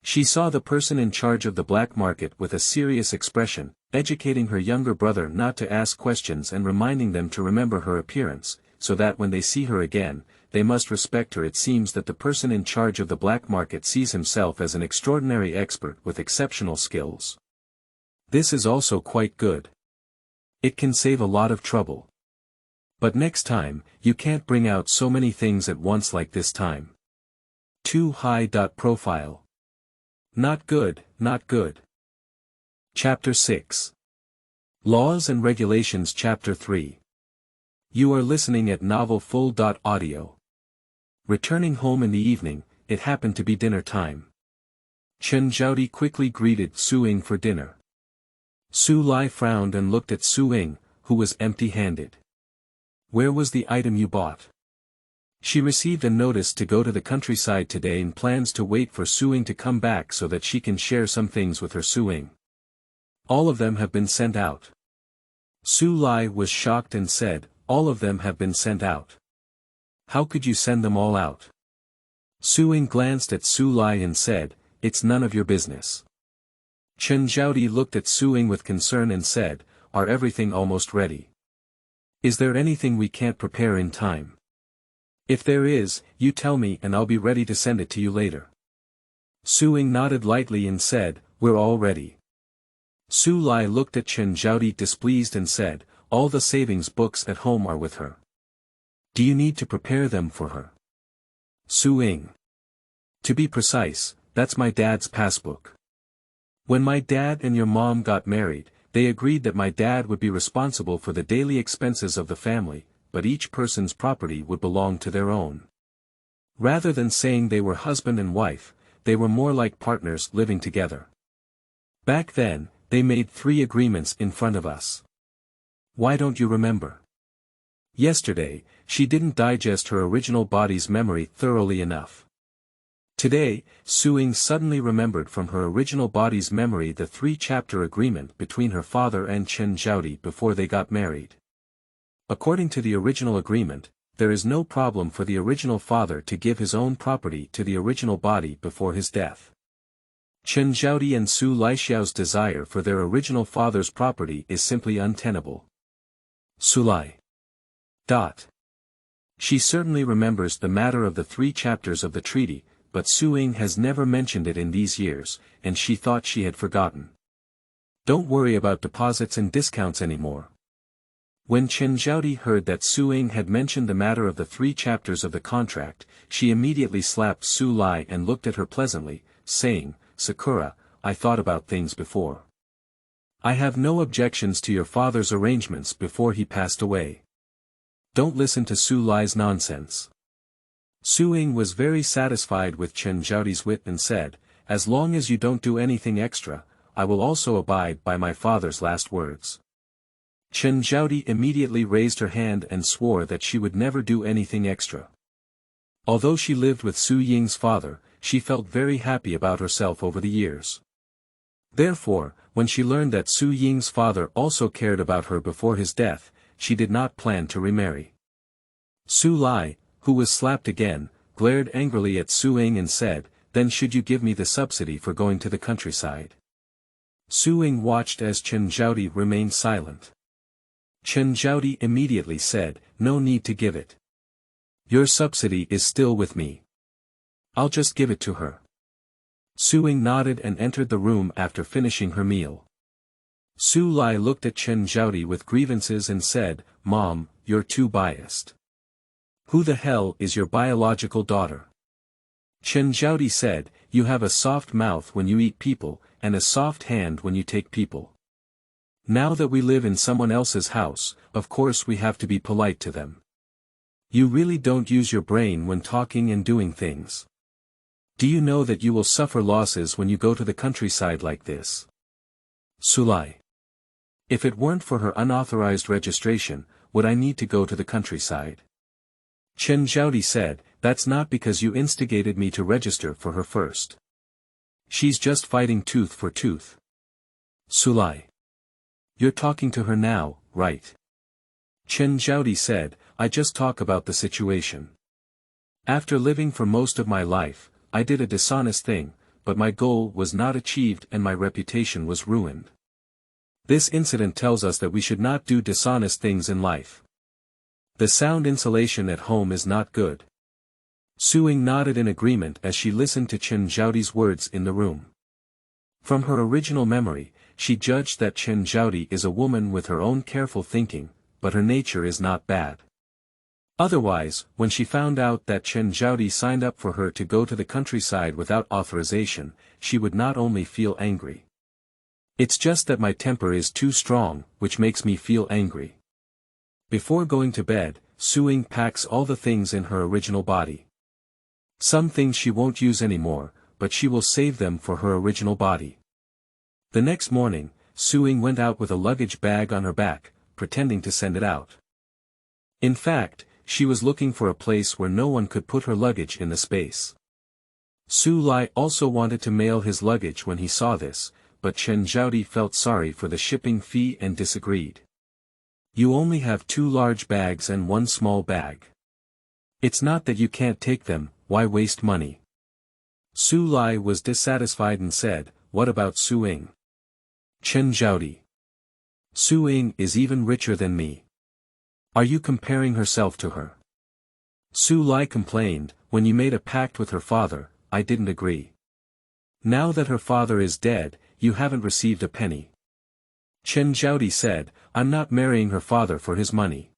She saw the person in charge of the black market with a serious expression, educating her younger brother not to ask questions and reminding them to remember her appearance, so that when they see her again, they must respect her. It seems that the person in charge of the black market sees himself as an extraordinary expert with exceptional skills. This is also quite good. It can save a lot of trouble. But next time, you can't bring out so many things at once like this time. Too high. Profile. Not good, not good. Chapter 6. Laws and Regulations. Chapter 3. You are listening at Novel Full.audio. Returning home in the evening, it happened to be dinner time. Chen Zhaodi quickly greeted Su Ying for dinner. Su Lai frowned and looked at Su Ying, who was empty-handed. Where was the item you bought? She received a notice to go to the countryside today and plans to wait for Su Ying to come back so that she can share some things with her. Su Ying. All of them have been sent out. Su Lai was shocked and said, all of them have been sent out. How could you send them all out? Su Ying glanced at Su Lai and said, it's none of your business. Chen Zhaodi looked at Su Ying with concern and said, are everything almost ready? Is there anything we can't prepare in time? If there is, you tell me and I'll be ready to send it to you later. Su Ying nodded lightly and said, we're all ready. Su Lai looked at Chen Zhaodi displeased and said, all the savings books at home are with her. Do you need to prepare them for her? Su Ying. To be precise, that's my dad's passbook. When my dad and your mom got married, they agreed that my dad would be responsible for the daily expenses of the family, but each person's property would belong to their own. Rather than saying they were husband and wife, they were more like partners living together. Back then, they made 3 agreements in front of us. Why don't you remember? Yesterday, she didn't digest her original body's memory thoroughly enough. Today, Su Ying suddenly remembered from her original body's memory the 3-chapter agreement between her father and Chen Zhaodi before they got married. According to the original agreement, there is no problem for the original father to give his own property to the original body before his death. Chen Zhaodi and Su Laixiao's desire for their original father's property is simply untenable. Su Lai. She certainly remembers the matter of the 3 chapters of the treaty, but Su Ying has never mentioned it in these years, and she thought she had forgotten. Don't worry about deposits and discounts anymore. When Chen Zhaodi heard that Su Ying had mentioned the matter of the 3 chapters of the contract, she immediately slapped Su Lai and looked at her pleasantly, saying, Sakura, I thought about things before. I have no objections to your father's arrangements before he passed away. Don't listen to Su Lai's nonsense. Su Ying was very satisfied with Chen Zhaodi's wit and said, as long as you don't do anything extra, I will also abide by my father's last words. Chen Zhaodi immediately raised her hand and swore that she would never do anything extra. Although she lived with Su Ying's father, she felt very happy about herself over the years. Therefore, when she learned that Su Ying's father also cared about her before his death, she did not plan to remarry. Su Lai, who was slapped again, glared angrily at Su Ying and said, then should you give me the subsidy for going to the countryside? Su Ying watched as Chen Zhaodi remained silent. Chen Zhaodi immediately said, "No need to give it. Your subsidy is still with me. I'll just give it to her." Su Ying nodded and entered the room after finishing her meal. Su Lai looked at Chen Zhaodi with grievances and said, "Mom, you're too biased. Who the hell is your biological daughter?" Chen Zhaodi said, "You have a soft mouth when you eat people, and a soft hand when you take people. Now that we live in someone else's house, of course we have to be polite to them. You really don't use your brain when talking and doing things. Do you know that you will suffer losses when you go to the countryside like this?" Su Lai. "If it weren't for her unauthorized registration, would I need to go to the countryside?" Chen Zhaodi said, "That's not because you instigated me to register for her first. She's just fighting tooth for tooth." Su Lai. "You're talking to her now, right?" Chen Zhaodi said, "I just talk about the situation. After living for most of my life, I did a dishonest thing, but my goal was not achieved and my reputation was ruined. This incident tells us that we should not do dishonest things in life. The sound insulation at home is not good." Su Ying nodded in agreement as she listened to Chen Zhaodi's words in the room. From her original memory, she judged that Chen Zhaodi is a woman with her own careful thinking, but her nature is not bad. Otherwise, when she found out that Chen Zhaodi signed up for her to go to the countryside without authorization, she would not only feel angry. "It's just that my temper is too strong, which makes me feel angry." Before going to bed, Su Ying packs all the things in her original body. Some things she won't use anymore, but she will save them for her original body. The next morning, Su Ying went out with a luggage bag on her back, pretending to send it out. In fact, she was looking for a place where no one could put her luggage in the space. Su Lai also wanted to mail his luggage when he saw this, but Chen Zhaodi felt sorry for the shipping fee and disagreed. "You only have 2 large bags and 1 small bag. It's not that you can't take them, why waste money?" Su Lai was dissatisfied and said, "What about Su Ying?" Chen Zhaodi. "Su Ying is even richer than me. Are you comparing herself to her?" Su Lai complained, "When you made a pact with her father, I didn't agree. Now that her father is dead, you haven't received a penny." Chen Zhaodi said, "I'm not marrying her father for his money.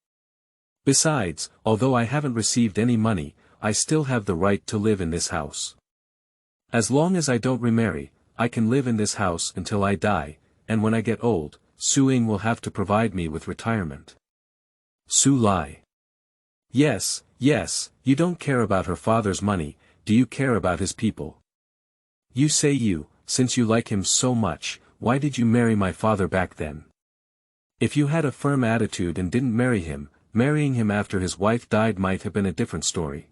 Besides, although I haven't received any money, I still have the right to live in this house. As long as I don't remarry, I can live in this house until I die, and when I get old, Su Ying will have to provide me with retirement." Su Lai. Yes, you don't care about her father's money, do you care about his people? You say since you like him so much, why did you marry my father back then? If you had a firm attitude and didn't marry him, marrying him after his wife died might have been a different story.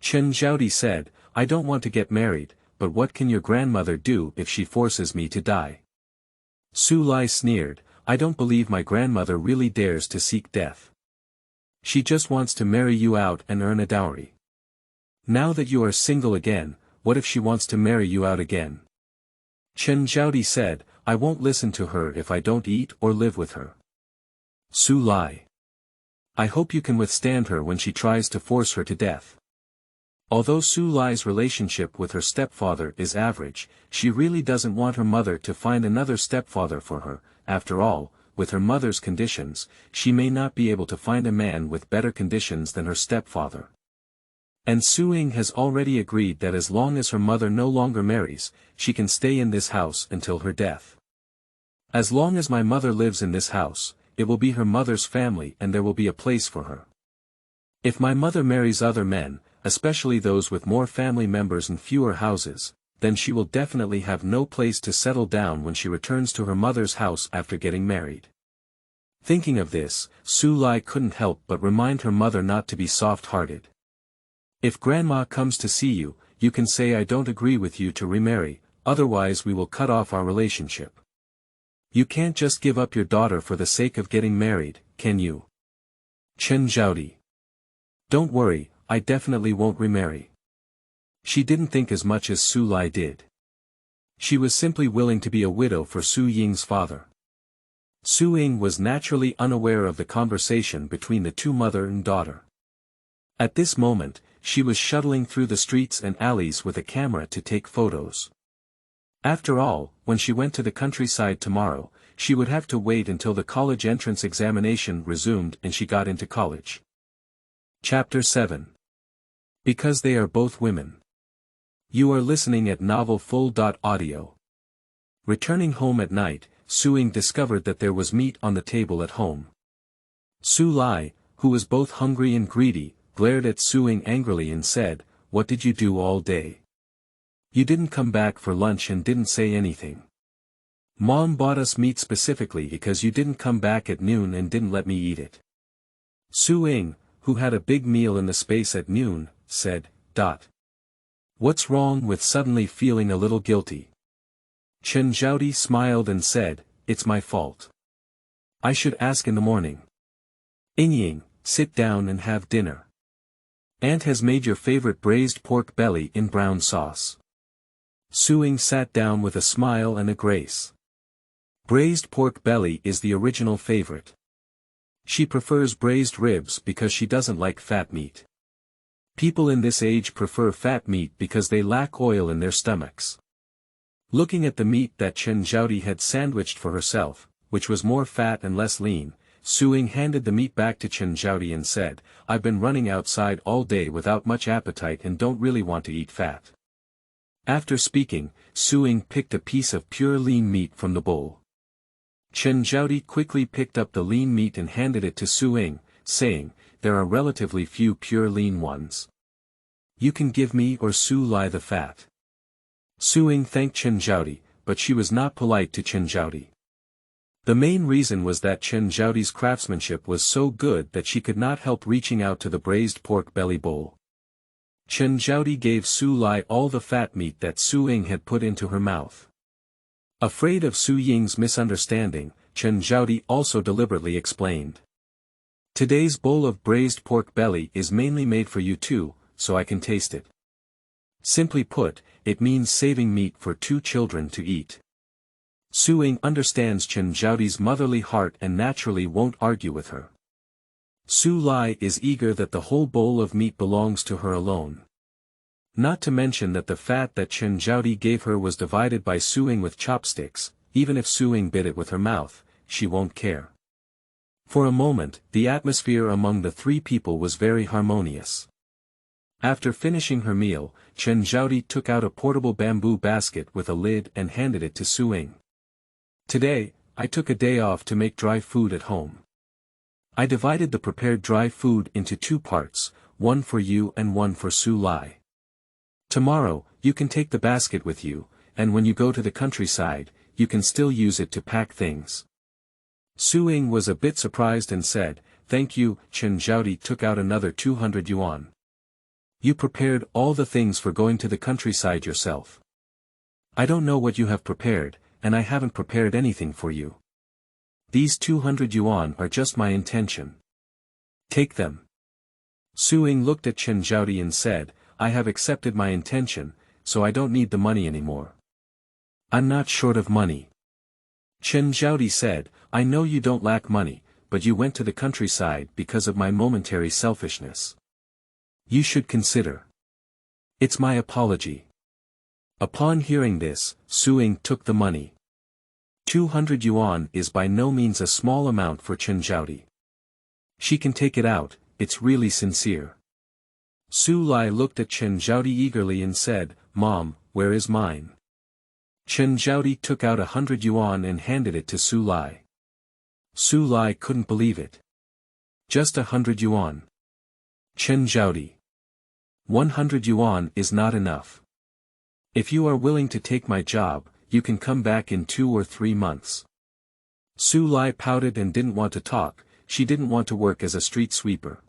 Chen Zhaodi said, "I don't want to get married, but what can your grandmother do if she forces me to die?" Su Lai sneered, "I don't believe my grandmother really dares to seek death. She just wants to marry you out and earn a dowry. Now that you are single again, what if she wants to marry you out again?" Chen Zhaodi said, "I won't listen to her if I don't eat or live with her." Su Lai. "I hope you can withstand her when she tries to force her to death." Although Su Lai's relationship with her stepfather is average, she really doesn't want her mother to find another stepfather for her. After all, with her mother's conditions, she may not be able to find a man with better conditions than her stepfather. And Su Ying has already agreed that as long as her mother no longer marries, she can stay in this house until her death. "As long as my mother lives in this house, it will be her mother's family and there will be a place for her. If my mother marries other men, especially those with more family members and fewer houses, then she will definitely have no place to settle down when she returns to her mother's house after getting married." Thinking of this, Su Lai couldn't help but remind her mother not to be soft-hearted. "If grandma comes to see you, you can say I don't agree with you to remarry, otherwise we will cut off our relationship. You can't just give up your daughter for the sake of getting married, can you?" Chen Zhaodi. "Don't worry, I definitely won't remarry." She didn't think as much as Su Lai did. She was simply willing to be a widow for Su Ying's father. Su Ying was naturally unaware of the conversation between the two mother and daughter. At this moment, she was shuttling through the streets and alleys with a camera to take photos. After all, when she went to the countryside tomorrow, she would have to wait until the college entrance examination resumed and she got into college. Chapter 7. Because they are both women. You are listening at Novel Full.audio. Returning home at night, Su Ying discovered that there was meat on the table at home. Su Lai, who was both hungry and greedy, glared at Su Ying angrily and said, "What did you do all day? You didn't come back for lunch and didn't say anything. Mom bought us meat specifically because you didn't come back at noon and didn't let me eat it." Su Ying, who had a big meal in the space at noon, said, "What's wrong with suddenly feeling a little guilty?" Chen Zhaodi smiled and said, "It's my fault. I should ask in the morning." "Ying, sit down and have dinner. Aunt has made your favorite braised pork belly in brown sauce." Su Ying sat down with a smile and a grace. Braised pork belly is the original favorite. She prefers braised ribs because she doesn't like fat meat. People in this age prefer fat meat because they lack oil in their stomachs. Looking at the meat that Chen Zhaodi had sandwiched for herself, which was more fat and less lean, Su Ying handed the meat back to Chen Zhaodi and said, "I've been running outside all day without much appetite and don't really want to eat fat." After speaking, Su Ying picked a piece of pure lean meat from the bowl. Chen Zhaodi quickly picked up the lean meat and handed it to Su Ying, saying, "There are relatively few pure lean ones. You can give me or Su Lai the fat." Su Ying thanked Chen Zhaodi, but she was not polite to Chen Zhaodi. The main reason was that Chen Zhaodi's craftsmanship was so good that she could not help reaching out to the braised pork belly bowl. Chen Zhaodi gave Su Lai all the fat meat that Su Ying had put into her mouth. Afraid of Su Ying's misunderstanding, Chen Zhaodi also deliberately explained. "Today's bowl of braised pork belly is mainly made for you too, so I can taste it. Simply put, it means saving meat for 2 children to eat." Su Ying understands Chen Zhaodi's motherly heart and naturally won't argue with her. Su Lai is eager that the whole bowl of meat belongs to her alone. Not to mention that the fat that Chen Zhaodi gave her was divided by Su Ying with chopsticks. Even if Su Ying bit it with her mouth, she won't care. For a moment, the atmosphere among the 3 people was very harmonious. After finishing her meal, Chen Zhaodi took out a portable bamboo basket with a lid and handed it to Su Ying. "Today, I took a day off to make dry food at home. I divided the prepared dry food into 2 parts, one for you and one for Su Lai. Tomorrow, you can take the basket with you, and when you go to the countryside, you can still use it to pack things." Su Ying was a bit surprised and said, "Thank you." Chen Zhaodi took out another 200 yuan. "You prepared all the things for going to the countryside yourself. I don't know what you have prepared, and I haven't prepared anything for you. These 200 yuan are just my intention. Take them." Su Ying looked at Chen Zhaodi and said, "I have accepted my intention, so I don't need the money anymore." "I'm not short of money." Chen Zhaodi said, "I know you don't lack money, but you went to the countryside because of my momentary selfishness. You should consider. It's my apology." Upon hearing this, Su Ying took the money. 200 yuan is by no means a small amount for Chen Zhaodi. She can take it out, it's really sincere. Su Lai looked at Chen Zhaodi eagerly and said, "Mom, where is mine?" Chen Zhaodi took out 100 yuan and handed it to Su Lai. Su Lai couldn't believe it. "Just 100 yuan. Chen Zhaodi. 100 yuan is not enough. If you are willing to take my job, you can come back in 2 or 3 months." Su Lai pouted and didn't want to talk. She didn't want to work as a street sweeper.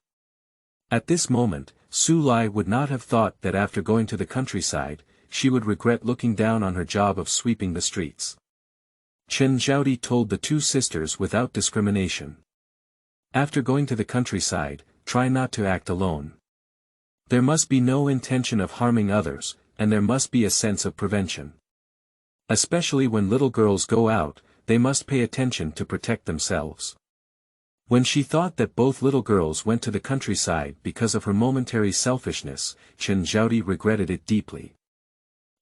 At this moment, Su Lai would not have thought that after going to the countryside, she would regret looking down on her job of sweeping the streets. Chen Zhaodi told the 2 sisters without discrimination. After going to the countryside, try not to act alone. There must be no intention of harming others, and there must be a sense of prevention. Especially when little girls go out, they must pay attention to protect themselves. When she thought that both little girls went to the countryside because of her momentary selfishness, Chen Zhaodi regretted it deeply.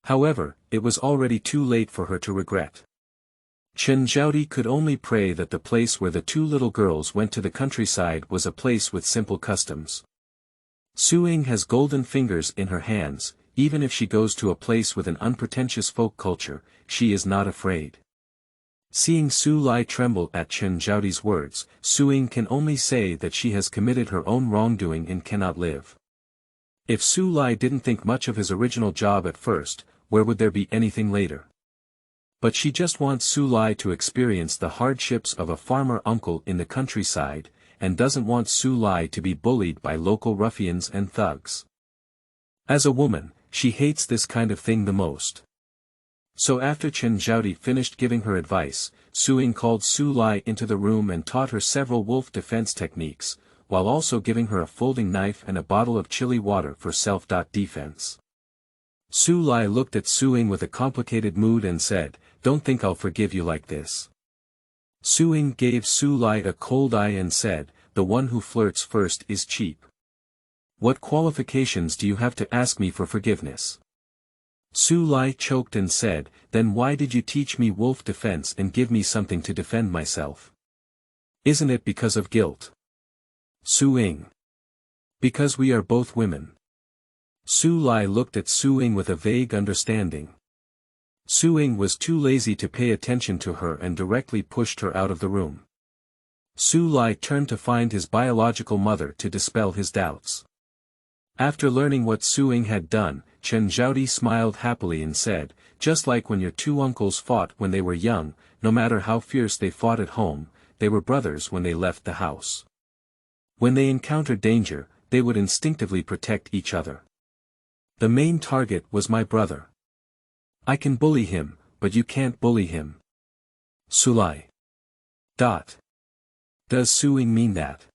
However, it was already too late for her to regret. Chen Zhaodi could only pray that the place where the two little girls went to the countryside was a place with simple customs. Su Ying has golden fingers in her hands. Even if she goes to a place with an unpretentious folk culture, she is not afraid. Seeing Su Lai tremble at Chen Zhaodi's words, Su Ying can only say that she has committed her own wrongdoing and cannot live. If Su Lai didn't think much of his original job at first, where would there be anything later? But she just wants Su Lai to experience the hardships of a farmer uncle in the countryside, and doesn't want Su Lai to be bullied by local ruffians and thugs. As a woman, she hates this kind of thing the most. So after Chen Zhaodi finished giving her advice, Su Ying called Su Lai into the room and taught her several wolf defense techniques, while also giving her a folding knife and a bottle of chili water for self-defense. Su Lai looked at Su Ying with a complicated mood and said, "Don't think I'll forgive you like this." Su Ying gave Su Lai a cold eye and said, "The one who flirts first is cheap. What qualifications do you have to ask me for forgiveness?" Su Lai choked and said, "Then why did you teach me wolf defense and give me something to defend myself? Isn't it because of guilt?" Su Ying. "Because we are both women." Su Lai looked at Su Ying with a vague understanding. Su Ying was too lazy to pay attention to her and directly pushed her out of the room. Su Lai turned to find his biological mother to dispel his doubts. After learning what Su Ying had done, Chen Zhaodi smiled happily and said, "Just like when your two uncles fought when they were young, no matter how fierce they fought at home, they were brothers when they left the house. When they encountered danger, they would instinctively protect each other. The main target was my brother. I can bully him, but you can't bully him." Su Lai. Does Su Ying mean that?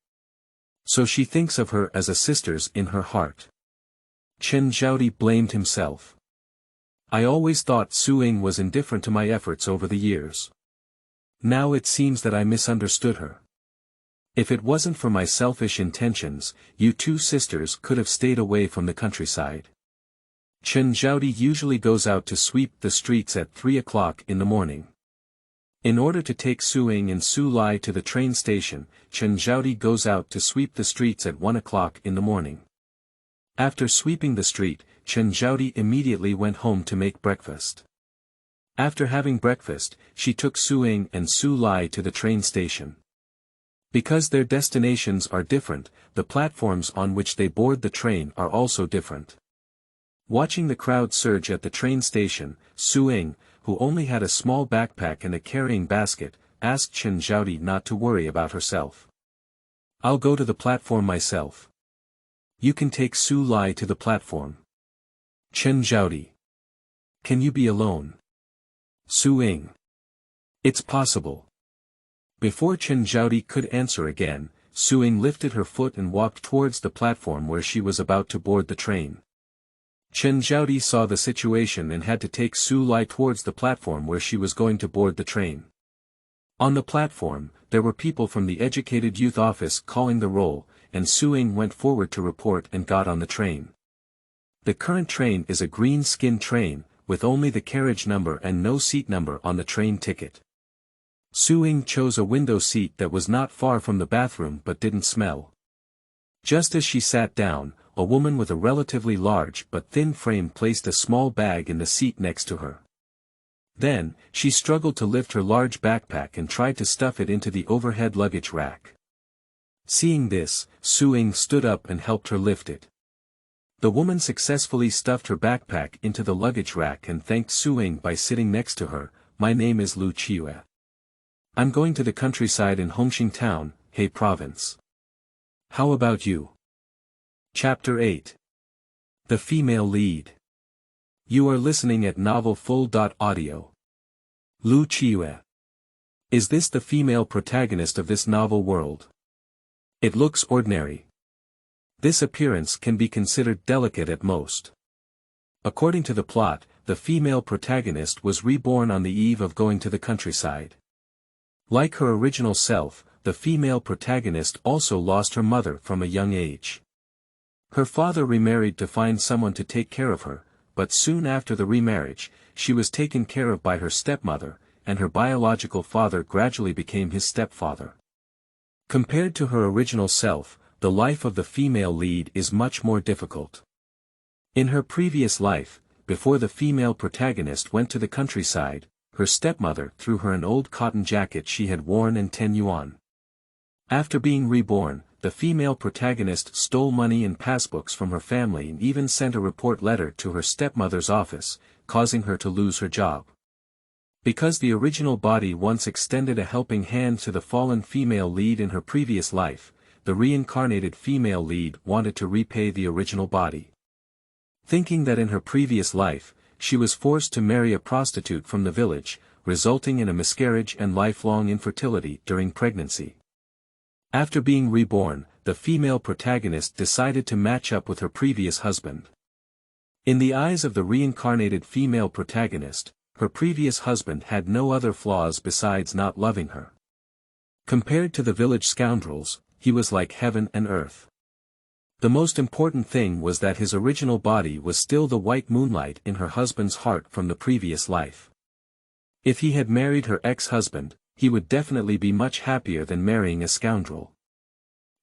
So she thinks of her as a sister's in her heart. Chen Zhaodi blamed himself. "I always thought Su Ying was indifferent to my efforts over the years. Now it seems that I misunderstood her. If it wasn't for my selfish intentions, you two sisters could have stayed away from the countryside." Chen Zhaodi usually goes out to sweep the streets at 3 o'clock in the morning. In order to take Su Ying and Su Lai to the train station, Chen Zhaodi goes out to sweep the streets at 1 o'clock in the morning. After sweeping the street, Chen Zhaodi immediately went home to make breakfast. After having breakfast, she took Su Ying and Su Lai to the train station. Because their destinations are different, the platforms on which they board the train are also different. Watching the crowd surge at the train station, Su Ying, who only had a small backpack and a carrying basket, asked Chen Zhaodi not to worry about herself. "I'll go to the platform myself. You can take Su Lai to the platform." Chen Zhaodi. "Can you be alone?" Su Ying. "It's possible." Before Chen Zhaodi could answer again, Su Ying lifted her foot and walked towards the platform where she was about to board the train. Chen Zhaodi saw the situation and had to take Su Lai towards the platform where she was going to board the train. On the platform, there were people from the Educated Youth Office calling the roll, and Su Ying went forward to report and got on the train. The current train is a green skin train, with only the carriage number and no seat number on the train ticket. Su Ying chose a window seat that was not far from the bathroom but didn't smell. Just as she sat down, a woman with a relatively large but thin frame placed a small bag in the seat next to her. Then, she struggled to lift her large backpack and tried to stuff it into the overhead luggage rack. Seeing this, Su Ying stood up and helped her lift it. The woman successfully stuffed her backpack into the luggage rack and thanked Su Ying by sitting next to her. "My name is Lu Qiue. I'm going to the countryside in Hongxing Town, He Province. How about you?" Chapter 8. The Female Lead. You are listening at novelfull.audio. Lu Qiue. Is this the female protagonist of this novel world? It looks ordinary. This appearance can be considered delicate at most. According to the plot, the female protagonist was reborn on the eve of going to the countryside. Like her original self, the female protagonist also lost her mother from a young age. Her father remarried to find someone to take care of her, but soon after the remarriage, she was taken care of by her stepmother, and her biological father gradually became his stepfather. Compared to her original self, the life of the female lead is much more difficult. In her previous life, before the female protagonist went to the countryside, her stepmother threw her an old cotton jacket she had worn and 10 yuan. After being reborn, the female protagonist stole money and passbooks from her family and even sent a report letter to her stepmother's office, causing her to lose her job. Because the original body once extended a helping hand to the fallen female lead in her previous life, the reincarnated female lead wanted to repay the original body. Thinking that in her previous life, she was forced to marry a prostitute from the village, resulting in a miscarriage and lifelong infertility during pregnancy. After being reborn, the female protagonist decided to match up with her previous husband. In the eyes of the reincarnated female protagonist, her previous husband had no other flaws besides not loving her. Compared to the village scoundrels, he was like heaven and earth. The most important thing was that his original body was still the white moonlight in her husband's heart from the previous life. If he had married her ex-husband, he would definitely be much happier than marrying a scoundrel.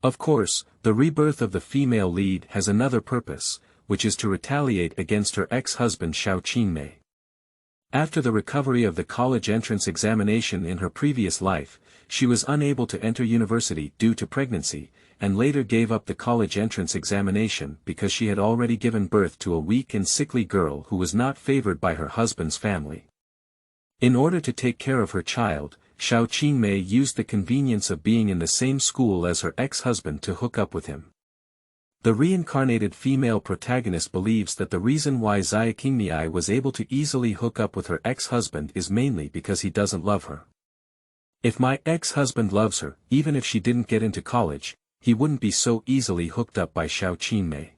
Of course, the rebirth of the female lead has another purpose, which is to retaliate against her ex-husband Xiao Qingmei. After the recovery of the college entrance examination in her previous life, she was unable to enter university due to pregnancy, and later gave up the college entrance examination because she had already given birth to a weak and sickly girl who was not favored by her husband's family. In order to take care of her child, Xiao Qingmei used the convenience of being in the same school as her ex-husband to hook up with him. The reincarnated female protagonist believes that the reason why Xia Qingmei was able to easily hook up with her ex-husband is mainly because he doesn't love her. If my ex-husband loves her, even if she didn't get into college, he wouldn't be so easily hooked up by Xiao Qingmei.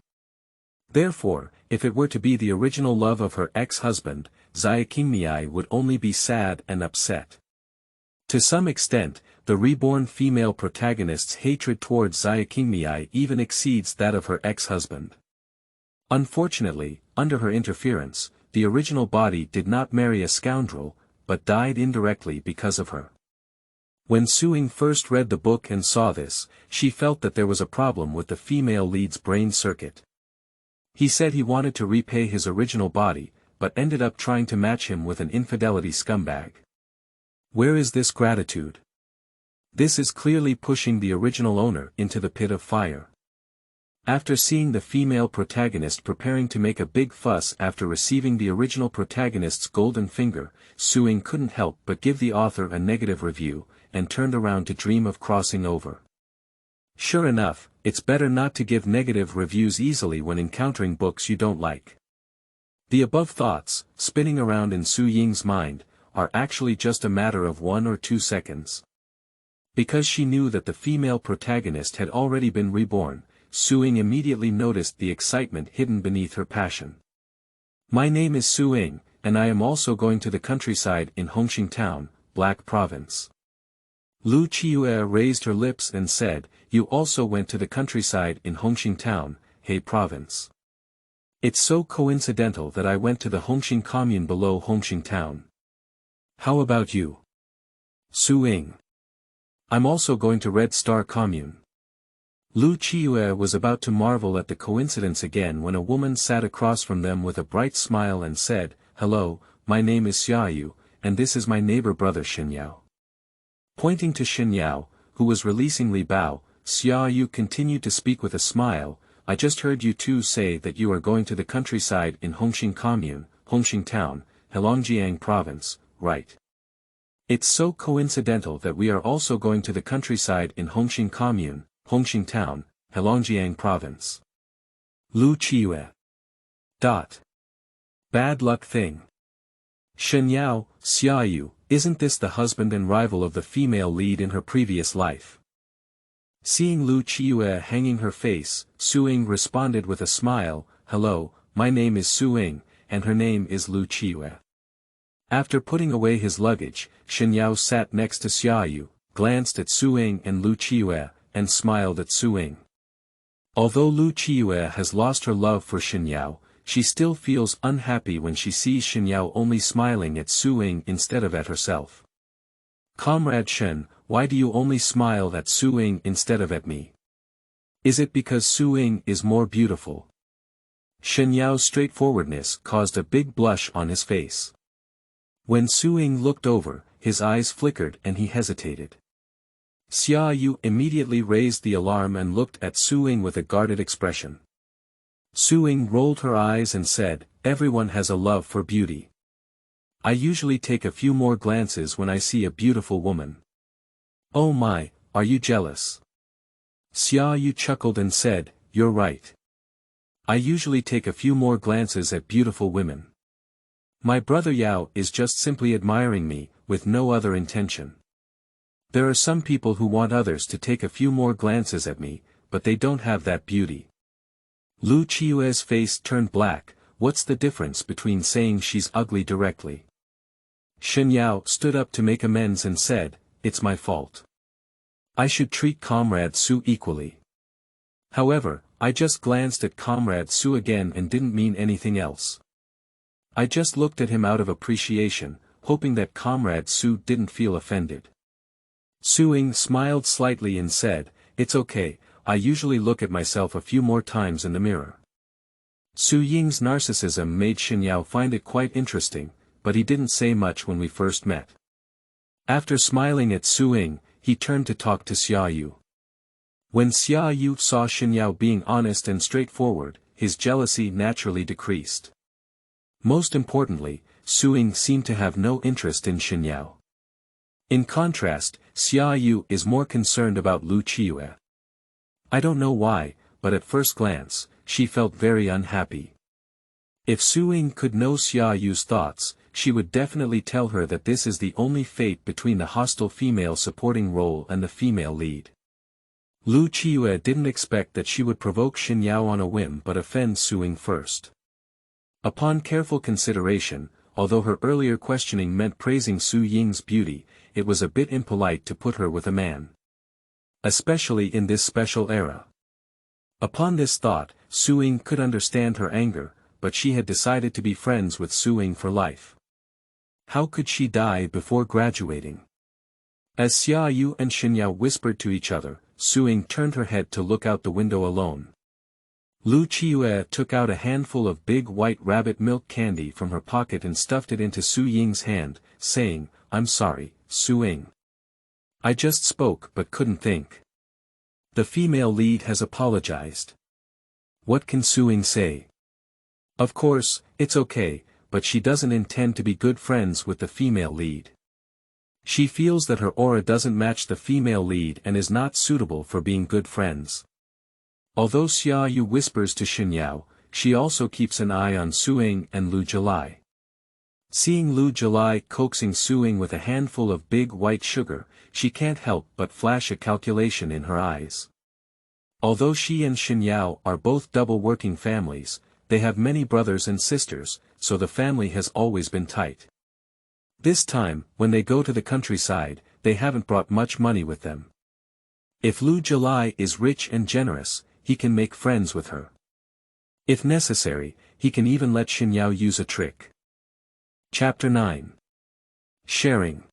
Therefore, if it were to be the original love of her ex-husband, Xia Qingmei would only be sad and upset. To some extent, the reborn female protagonist's hatred towards Xia Qingmei even exceeds that of her ex-husband. Unfortunately, under her interference, the original body did not marry a scoundrel, but died indirectly because of her. When Su Ying first read the book and saw this, she felt that there was a problem with the female lead's brain circuit. He said he wanted to repay his original body, but ended up trying to match him with an infidelity scumbag. Where is this gratitude? This is clearly pushing the original owner into the pit of fire. After seeing the female protagonist preparing to make a big fuss after receiving the original protagonist's golden finger, Su Ying couldn't help but give the author a negative review, and turned around to dream of crossing over. Sure enough, it's better not to give negative reviews easily when encountering books you don't like. The above thoughts, spinning around in Su Ying's mind, are actually just a matter of 1 or 2 seconds. Because she knew that the female protagonist had already been reborn, Su Ying immediately noticed the excitement hidden beneath her passion. My name is Su Ying, and I am also going to the countryside in Hongxing Town, Black Province. Lu Qiue raised her lips and said, You also went to the countryside in Hongxing Town, He Province. It's so coincidental that I went to the Hongxing commune below Hongxing Town. How about you? Su Ying. I'm also going to Red Star commune. Lu Qiue was about to marvel at the coincidence again when a woman sat across from them with a bright smile and said, Hello, my name is Xiaoyu, and this is my neighbor brother Xinyao. Pointing to Xinyao, who was releasing Li Bao, Xiaoyu continued to speak with a smile, I just heard you two say that you are going to the countryside in Hongxing commune, Hongxing Town, Heilongjiang province, right? It's so coincidental that we are also going to the countryside in Hongxing commune, Hongxing Town, Heilongjiang province. Lu Qiue. Bad luck thing. Xinyao, Xiaoyu, isn't this the husband and rival of the female lead in her previous life? Seeing Lu Qiue hanging her face, Su Ying responded with a smile, Hello, my name is Su Ying, and her name is Lu Qiue. After putting away his luggage, Xinyao sat next to Xiaoyu, glanced at Su Ying and Lu Qiuyue, and smiled at Su Ying. Although Lu Qiuyue has lost her love for Xinyao, she still feels unhappy when she sees Xinyao only smiling at Su Ying instead of at herself. "Comrade Shen, why do you only smile at Su Ying instead of at me? Is it because Su Ying is more beautiful?" Shenyao's straightforwardness caused a big blush on his face. When Su Ying looked over, his eyes flickered and he hesitated. Xiaoyu immediately raised the alarm and looked at Su Ying with a guarded expression. Su Ying rolled her eyes and said, "Everyone has a love for beauty. I usually take a few more glances when I see a beautiful woman." "Oh my, are you jealous?" Xiaoyu chuckled and said, "You're right. I usually take a few more glances at beautiful women. My brother Yao is just simply admiring me, with no other intention. There are some people who want others to take a few more glances at me, but they don't have that beauty." Lu Qiue's face turned black. What's the difference between saying she's ugly directly? Xinyao stood up to make amends and said, "It's my fault. I should treat Comrade Su equally. However, I just glanced at Comrade Su again and didn't mean anything else. I just looked at him out of appreciation, hoping that Comrade Su didn't feel offended." Su Ying smiled slightly and said, "It's okay, I usually look at myself a few more times in the mirror." Su Ying's narcissism made Xinyao find it quite interesting, but he didn't say much when we first met. After smiling at Su Ying, he turned to talk to Xiaoyu. When Xiaoyu saw Xinyao being honest and straightforward, his jealousy naturally decreased. Most importantly, Su Ying seemed to have no interest in Xinyao. In contrast, Xiaoyu is more concerned about Lu Qiuyue. I don't know why, but at first glance, she felt very unhappy. If Su Ying could know Xiaoyu's thoughts, she would definitely tell her that this is the only fate between the hostile female supporting role and the female lead. Lu Qiuyue didn't expect that she would provoke Xinyao on a whim but offend Su Ying first. Upon careful consideration, although her earlier questioning meant praising Su Ying's beauty, it was a bit impolite to put her with a man. Especially in this special era. Upon this thought, Su Ying could understand her anger, but she had decided to be friends with Su Ying for life. How could she die before graduating? As Xiaoyu and Xinyao whispered to each other, Su Ying turned her head to look out the window alone. Lu Qiuyue took out a handful of big white rabbit milk candy from her pocket and stuffed it into Su Ying's hand, saying, "I'm sorry, Su Ying. I just spoke but couldn't think. The female lead has apologized. What can Su Ying say? Of course, it's okay, but she doesn't intend to be good friends with the female lead. She feels that her aura doesn't match the female lead and is not suitable for being good friends." Although Xiaoyu whispers to Xinyao, she also keeps an eye on Su Ying and Lu Jilai. Seeing Lu Jilai coaxing Su Ying with a handful of big white sugar, she can't help but flash a calculation in her eyes. Although she and Xinyao are both double-working families, they have many brothers and sisters, so the family has always been tight. This time, when they go to the countryside, they haven't brought much money with them. If Lu Jilai is rich and generous, he can make friends with her. If necessary, he can even let Xinyao use a trick. Chapter 9. Sharing.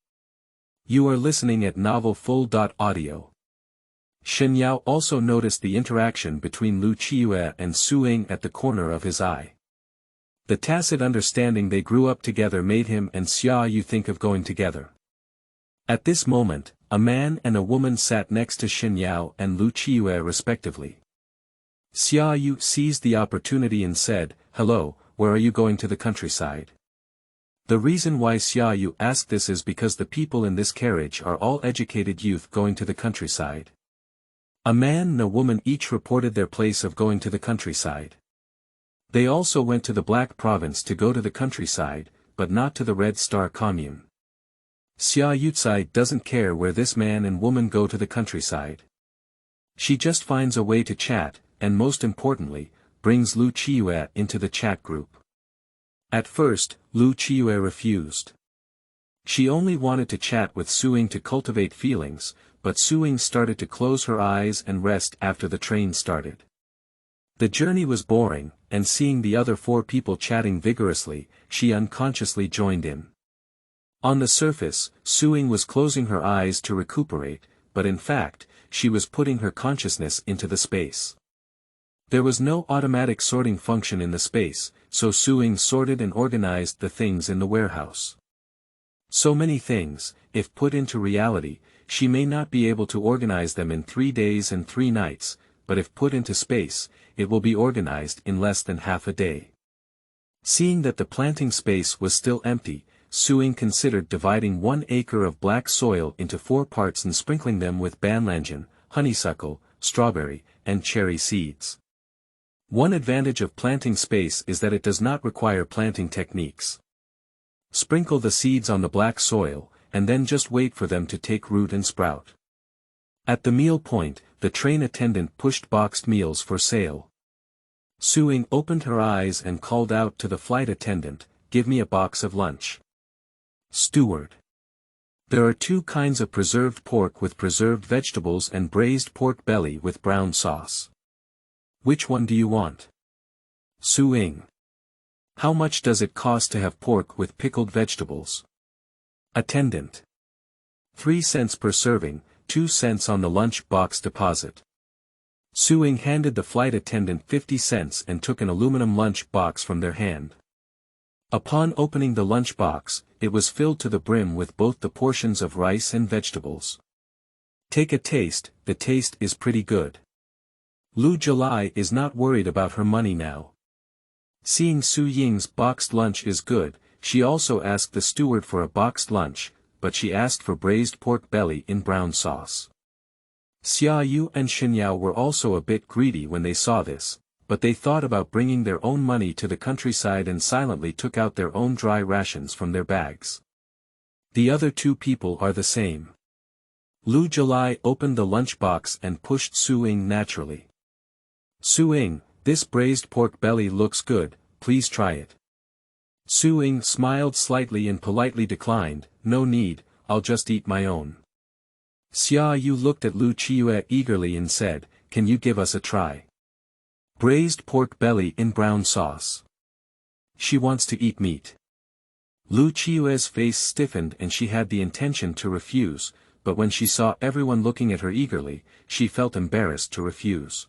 You are listening at novelfull.audio. Xinyao also noticed the interaction between Lu Qiuyue and Su Ying at the corner of his eye. The tacit understanding they grew up together made him and Xiaoyu think of going together. At this moment, a man and a woman sat next to Xinyao and Lu Qiuyue respectively. Xiaoyu seized the opportunity and said, "Hello, where are you going to the countryside?" The reason why Xiaoyu asked this is because the people in this carriage are all educated youth going to the countryside. A man and a woman each reported their place of going to the countryside. They also went to the Black Province to go to the countryside, but not to the Red Star Commune. Xiaoyu doesn't care where this man and woman go to the countryside. She just finds a way to chat, and most importantly, brings Lu Qiuyue into the chat group. At first, Lu Qiuyue refused. She only wanted to chat with Su Ying to cultivate feelings, but Su Ying started to close her eyes and rest after the train started. The journey was boring, and seeing the other 4 people chatting vigorously, she unconsciously joined in. On the surface, Su Ying was closing her eyes to recuperate, but in fact, she was putting her consciousness into the space. There was no automatic sorting function in the space, so Su Ying sorted and organized the things in the warehouse. So many things, if put into reality, she may not be able to organize them in 3 days and 3 nights, but if put into space, it will be organized in less than half a day. Seeing that the planting space was still empty, Su Ying considered dividing 1 acre of black soil into 4 parts and sprinkling them with banlangen, honeysuckle, strawberry, and cherry seeds. One advantage of planting space is that it does not require planting techniques. Sprinkle the seeds on the black soil, and then just wait for them to take root and sprout. At the meal point, the train attendant pushed boxed meals for sale. Su Ying opened her eyes and called out to the flight attendant, "Give me a box of lunch." Steward. There are 2 kinds of preserved pork with preserved vegetables and braised pork belly with brown sauce. Which one do you want? Su Ying. How much does it cost to have pork with pickled vegetables? Attendant. 3 cents per serving, 2 cents on the lunch box deposit. Su Ying handed the flight attendant 50 cents and took an aluminum lunch box from their hand. Upon opening the lunch box, it was filled to the brim with both the portions of rice and vegetables. Take a taste, the taste is pretty good. Lu July is not worried about her money now. Seeing Su Ying's boxed lunch is good, she also asked the steward for a boxed lunch, but she asked for braised pork belly in brown sauce. Xia Yu and Shen Yao were also a bit greedy when they saw this, but they thought about bringing their own money to the countryside and silently took out their own dry rations from their bags. The other 2 people are the same. Lu July opened the lunch box and pushed Su Ying naturally. Su Ying, this braised pork belly looks good, please try it. Su Ying smiled slightly and politely declined, "No need, I'll just eat my own." Xia Yu looked at Lu Qiue eagerly and said, "Can you give us a try?" Braised pork belly in brown sauce. She wants to eat meat. Lu Qiue's face stiffened and she had the intention to refuse, but when she saw everyone looking at her eagerly, she felt embarrassed to refuse.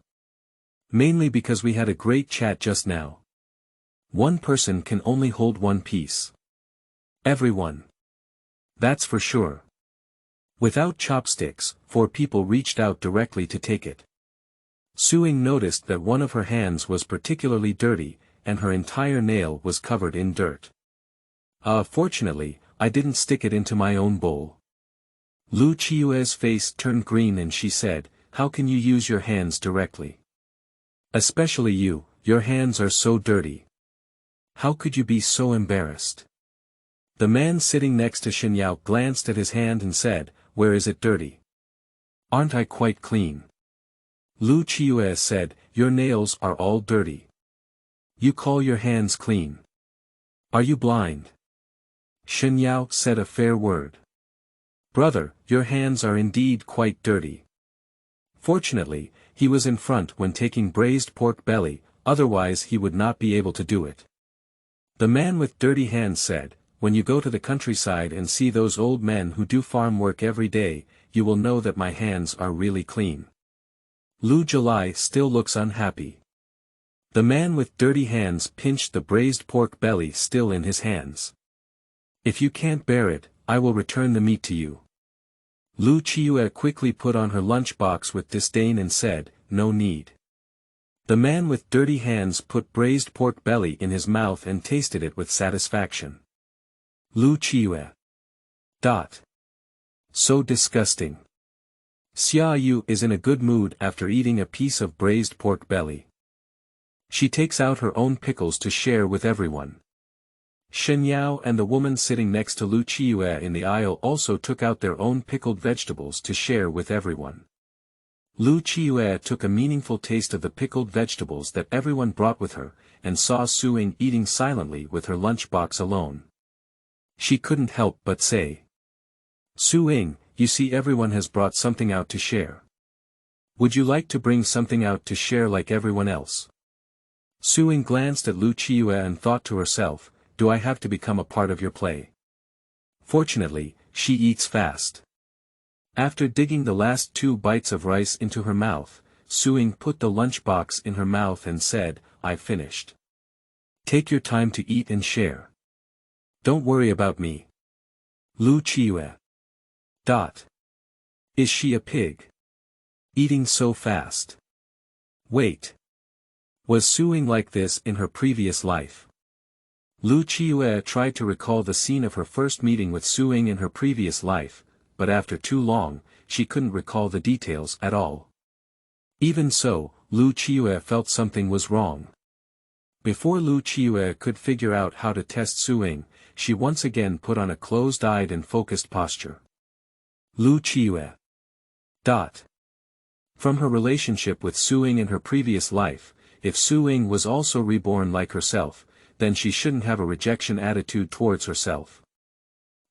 Mainly because we had a great chat just now. One person can only hold 1 piece. Everyone. That's for sure. Without chopsticks, 4 people reached out directly to take it. Su Ying noticed that one of her hands was particularly dirty, and her entire nail was covered in dirt. Fortunately, I didn't stick it into my own bowl. Lu Qiue's face turned green and she said, "How can you use your hands directly? Especially you, your hands are so dirty. How could you be so embarrassed?" The man sitting next to Shen Yao glanced at his hand and said, "Where is it dirty? Aren't I quite clean?" Lu Qiue said, "Your nails are all dirty. You call your hands clean? Are you blind?" Shen Yao said a fair word. "Brother, your hands are indeed quite dirty." Fortunately, he was in front when taking braised pork belly, otherwise he would not be able to do it. The man with dirty hands said, "When you go to the countryside and see those old men who do farm work every day, you will know that my hands are really clean." Lu July still looks unhappy. The man with dirty hands pinched the braised pork belly still in his hands. "If you can't bear it, I will return the meat to you." Lu Qiue quickly put on her lunch box with disdain and said, "No need." The man with dirty hands put braised pork belly in his mouth and tasted it with satisfaction. Lu Qiue. So disgusting. Xia Yu is in a good mood after eating a piece of braised pork belly. She takes out her own pickles to share with everyone. Shen Yao and the woman sitting next to Lu Qiue in the aisle also took out their own pickled vegetables to share with everyone. Lu Qiue took a meaningful taste of the pickled vegetables that everyone brought with her, and saw Su Ying eating silently with her lunchbox alone. She couldn't help but say. Su-Ying, you see everyone has brought something out to share. Would you like to bring something out to share like everyone else? Su-Ying glanced at Lu Qiyu and thought to herself, do I have to become a part of your play? Fortunately, she eats fast. After digging the last 2 bites of rice into her mouth, Su-Ying put the lunchbox in her mouth and said, I've finished. Take your time to eat and share. Don't worry about me. Lu Qiyu. Is she a pig? Eating so fast. Wait. Was Su-Ying like this in her previous life? Lu Qiyu tried to recall the scene of her first meeting with Su-Ying in her previous life, but after too long, she couldn't recall the details at all. Even so, Lu Qiyu felt something was wrong. Before Lu Qiyu could figure out how to test Su-Ying, she once again put on a closed-eyed and focused posture. Lu Qiyu. From her relationship with Su-Ying in her previous life, if Su-Ying was also reborn like herself, then she shouldn't have a rejection attitude towards herself.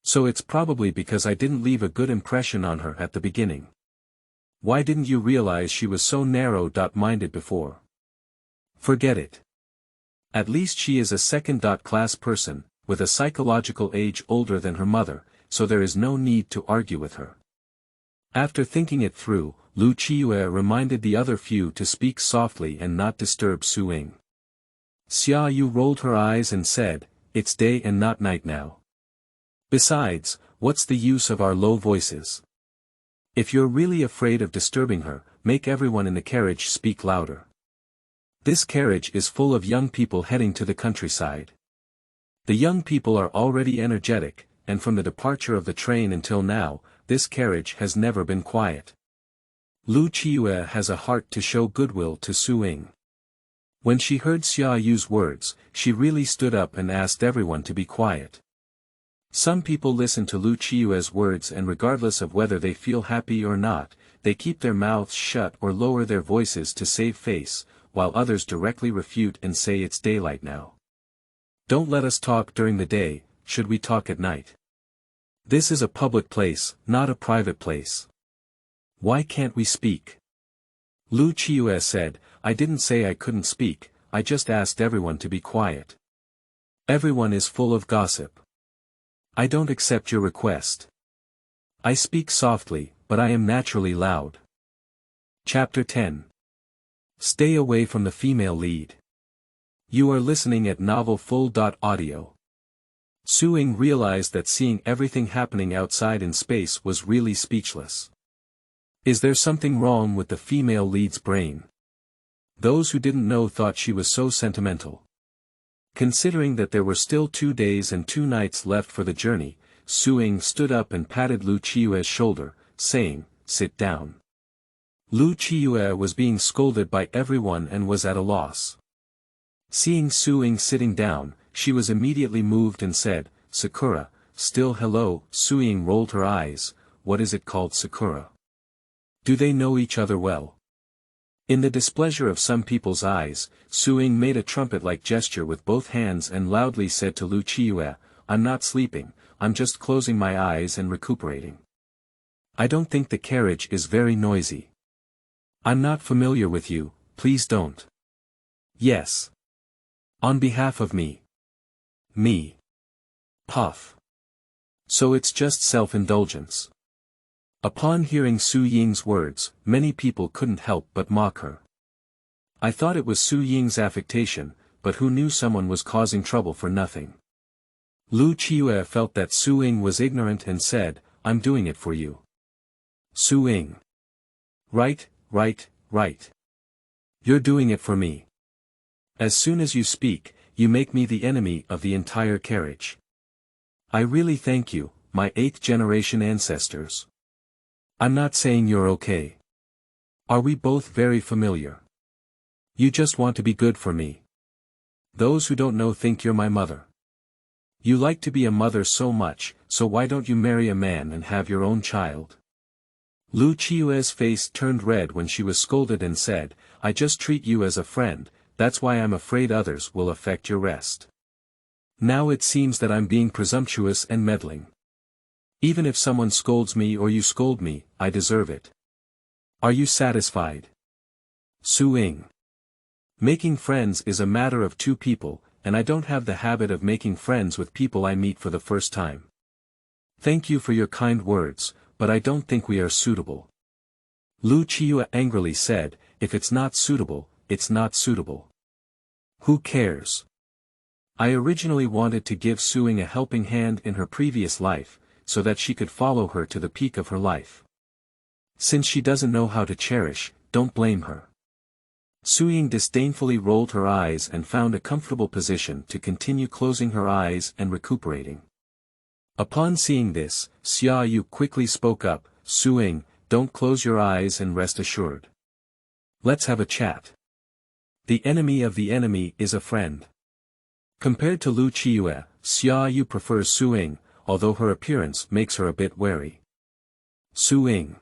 So it's probably because I didn't leave a good impression on her at the beginning. Why didn't you realize she was so narrow-minded before? Forget it. At least she is a second-class person, with a psychological age older than her mother, so there is no need to argue with her. After thinking it through, Lu Qiyu reminded the other few to speak softly and not disturb Su-Ying. Xia Yu rolled her eyes and said, it's day and not night now. Besides, what's the use of our low voices? If you're really afraid of disturbing her, make everyone in the carriage speak louder. This carriage is full of young people heading to the countryside. The young people are already energetic, and from the departure of the train until now, this carriage has never been quiet. Lu Qiyu has a heart to show goodwill to Su-Ying. When she heard Xia Yu's words, she really stood up and asked everyone to be quiet. Some people listen to Lu Qiyu's words and regardless of whether they feel happy or not, they keep their mouths shut or lower their voices to save face, while others directly refute and say it's daylight now. Don't let us talk during the day, should we talk at night? This is a public place, not a private place. Why can't we speak? Lu Qiyu said, I didn't say I couldn't speak, I just asked everyone to be quiet. Everyone is full of gossip. I don't accept your request. I speak softly, but I am naturally loud. Chapter 10. Stay away from the female lead. You are listening at Novel Full.audio. Su-Ying realized that seeing everything happening outside in space was really speechless. Is there something wrong with the female lead's brain? Those who didn't know thought she was so sentimental. Considering that there were still 2 days and 2 nights left for the journey, Su-Ying stood up and patted Lu Qiyu's shoulder, saying, sit down. Lu Qiyu was being scolded by everyone and was at a loss. Seeing Su-Ying sitting down, she was immediately moved and said, Sakura, still hello. Su-Ying rolled her eyes, what is it called Sakura? Do they know each other well? In the displeasure of some people's eyes, Su-Ying made a trumpet-like gesture with both hands and loudly said to Lu Qiyu, I'm not sleeping, I'm just closing my eyes and recuperating. I don't think the carriage is very noisy. I'm not familiar with you, please don't. Yes. On behalf of me. Me. Puff. So it's just self-indulgence. Upon hearing Su-Ying's words, many people couldn't help but mock her. I thought it was Su-Ying's affectation, but who knew someone was causing trouble for nothing. Lu Qiyu felt that Su-Ying was ignorant and said, I'm doing it for you. Su-Ying. Right. You're doing it for me. As soon as you speak, you make me the enemy of the entire carriage. I really thank you, my 8th-generation ancestors. I'm not saying you're okay. Are we both very familiar? You just want to be good for me. Those who don't know think you're my mother. You like to be a mother so much, so why don't you marry a man and have your own child? Lu Qiyu's face turned red when she was scolded and said, I just treat you as a friend, that's why I'm afraid others will affect your rest. Now it seems that I'm being presumptuous and meddling. Even if someone scolds me or you scold me, I deserve it. Are you satisfied? Ying. Making friends is a matter of two people, and I don't have the habit of making friends with people I meet for the first time. Thank you for your kind words, but I don't think we are suitable. Lu Qiyu angrily said, if it's not suitable, it's not suitable. Who cares? I originally wanted to give Ying a helping hand in her previous life, so that she could follow her to the peak of her life. Since she doesn't know how to cherish, don't blame her. Ying disdainfully rolled her eyes and found a comfortable position to continue closing her eyes and recuperating. Upon seeing this, Yu quickly spoke up, Ying, don't close your eyes and rest assured. Let's have a chat. The enemy of the enemy is a friend. Compared to Lu Qiyu, Yu prefers Ying, although her appearance makes her a bit wary. Ying.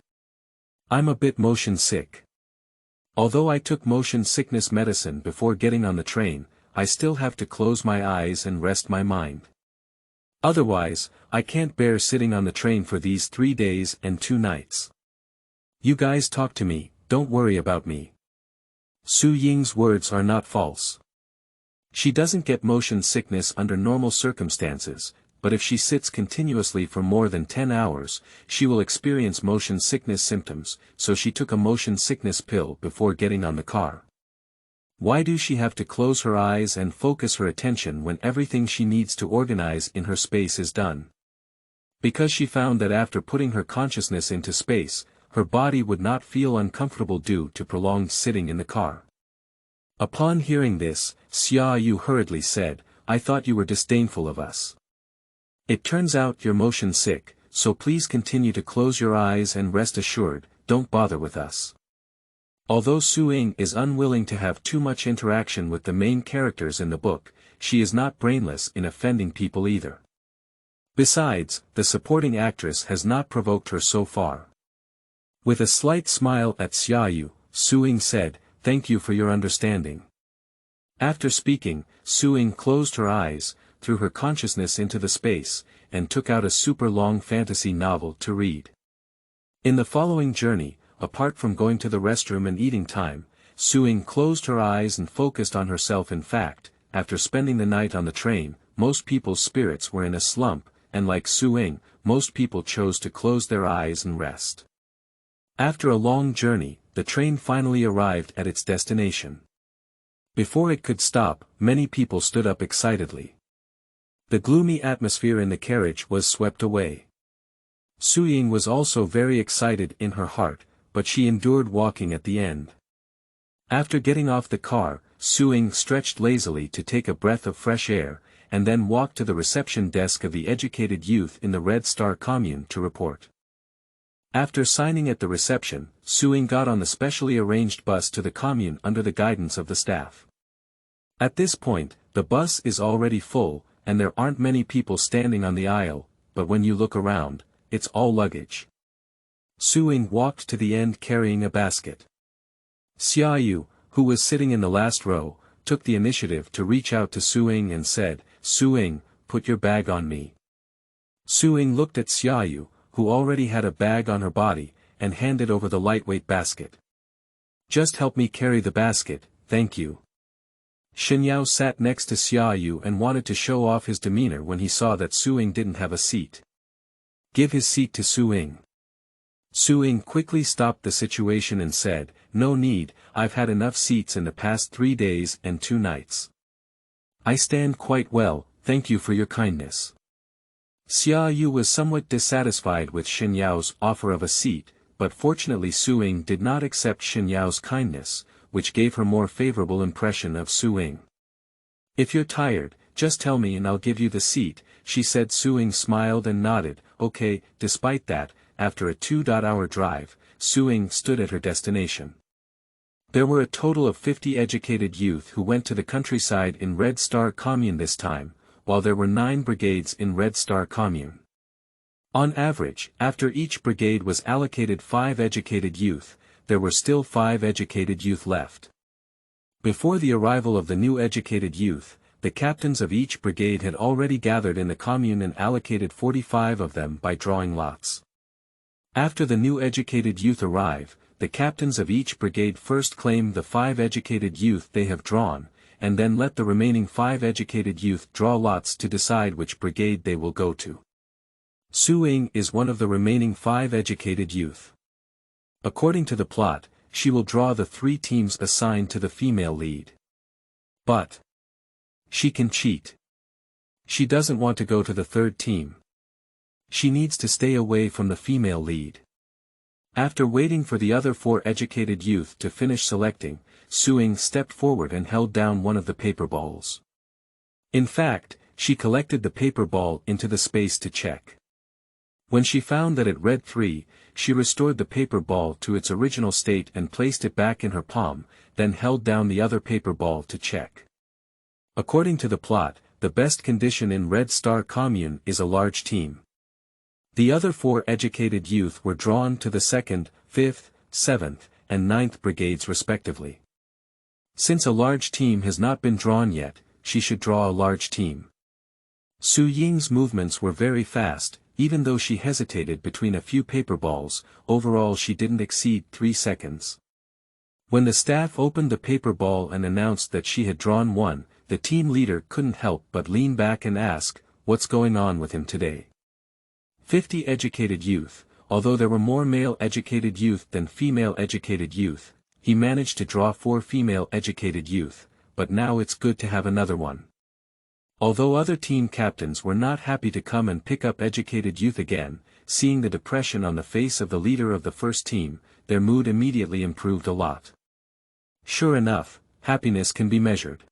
I'm a bit motion sick. Although I took motion sickness medicine before getting on the train, I still have to close my eyes and rest my mind. Otherwise, I can't bear sitting on the train for these 3 days and 2 nights. You guys talk to me, don't worry about me. Ying's words are not false. She doesn't get motion sickness under normal circumstances, but if she sits continuously for more than 10 hours, she will experience motion sickness symptoms, so she took a motion sickness pill before getting on the car. Why does she have to close her eyes and focus her attention when everything she needs to organize in her space is done? Because she found that after putting her consciousness into space, her body would not feel uncomfortable due to prolonged sitting in the car. Upon hearing this, Yu hurriedly said, I thought you were disdainful of us. It turns out you're motion sick, so please continue to close your eyes and rest assured, don't bother with us. Although Ying is unwilling to have too much interaction with the main characters in the book, she is not brainless in offending people either. Besides, the supporting actress has not provoked her so far. With a slight smile at Yu, Ying said, thank you for your understanding. After speaking, Ying closed her eyes, threw her consciousness into the space, and took out a super long fantasy novel to read. In the following journey, apart from going to the restroom and eating time, Ying closed her eyes and focused on herself. In fact, after spending the night on the train, most people's spirits were in a slump, and like Ying, most people chose to close their eyes and rest. After a long journey, the train finally arrived at its destination. Before it could stop, many people stood up excitedly. The gloomy atmosphere in the carriage was swept away. Ying was also very excited in her heart, but she endured walking at the end. After getting off the car, Ying stretched lazily to take a breath of fresh air, and then walked to the reception desk of the educated youth in the Red Star commune to report. After signing at the reception, Ying got on the specially arranged bus to the commune under the guidance of the staff. At this point, the bus is already full, and there aren't many people standing on the aisle, but when you look around, it's all luggage. Ying walked to the end carrying a basket. Yu, who was sitting in the last row, took the initiative to reach out to Ying and said, Ying, put your bag on me. Ying looked at Yu, who already had a bag on her body, and handed over the lightweight basket. Just help me carry the basket, thank you. Xinyao sat next to Yu and wanted to show off his demeanor when he saw that Ying didn't have a seat. Give his seat to Ying. Ying quickly stopped the situation and said, no need, I've had enough seats in the past 3 days and 2 nights. I stand quite well, thank you for your kindness. Yu was somewhat dissatisfied with Xinyao's offer of a seat, but fortunately Ying did not accept Xinyao's kindness, which gave her more favorable impression of Ying. If you're tired, just tell me and I'll give you the seat, she said. Ying smiled and nodded, okay. Despite that, after a 2-hour drive, Ying stood at her destination. There were a total of 50 educated youth who went to the countryside in Red Star Commune this time, while there were 9 brigades in Red Star Commune. On average, after each brigade was allocated 5 educated youth, there were still 5 educated youth left. Before the arrival of the new educated youth, the captains of each brigade had already gathered in the commune and allocated 45 of them by drawing lots. After the new educated youth arrive, the captains of each brigade first claim the 5 educated youth they have drawn, and then let the remaining 5 educated youth draw lots to decide which brigade they will go to. Ying is one of the remaining 5 educated youth. According to the plot, she will draw the 3 teams assigned to the female lead. But she can cheat. She doesn't want to go to the 3rd team. She needs to stay away from the female lead. After waiting for the other 4 educated youth to finish selecting, Ying stepped forward and held down one of the paper balls. In fact, she collected the paper ball into the space to check. When she found that it read 3, she restored the paper ball to its original state and placed it back in her palm, then held down the other paper ball to check. According to the plot, the best condition in Red Star Commune is a large team. The other 4 educated youth were drawn to the 2nd, 5th, 7th, and 9th brigades respectively. Since a large team has not been drawn yet, she should draw a large team. Ying's movements were very fast, even though she hesitated between a few paper balls. Overall she didn't exceed 3 seconds. When the staff opened the paper ball and announced that she had drawn one, the team leader couldn't help but lean back and ask, "What's going on with him today?" 50 educated youth. Although there were more male educated youth than female educated youth, he managed to draw 4 female educated youth, but now it's good to have another one. Although other team captains were not happy to come and pick up educated youth again, seeing the depression on the face of the leader of the first team, their mood immediately improved a lot. Sure enough, happiness can be measured.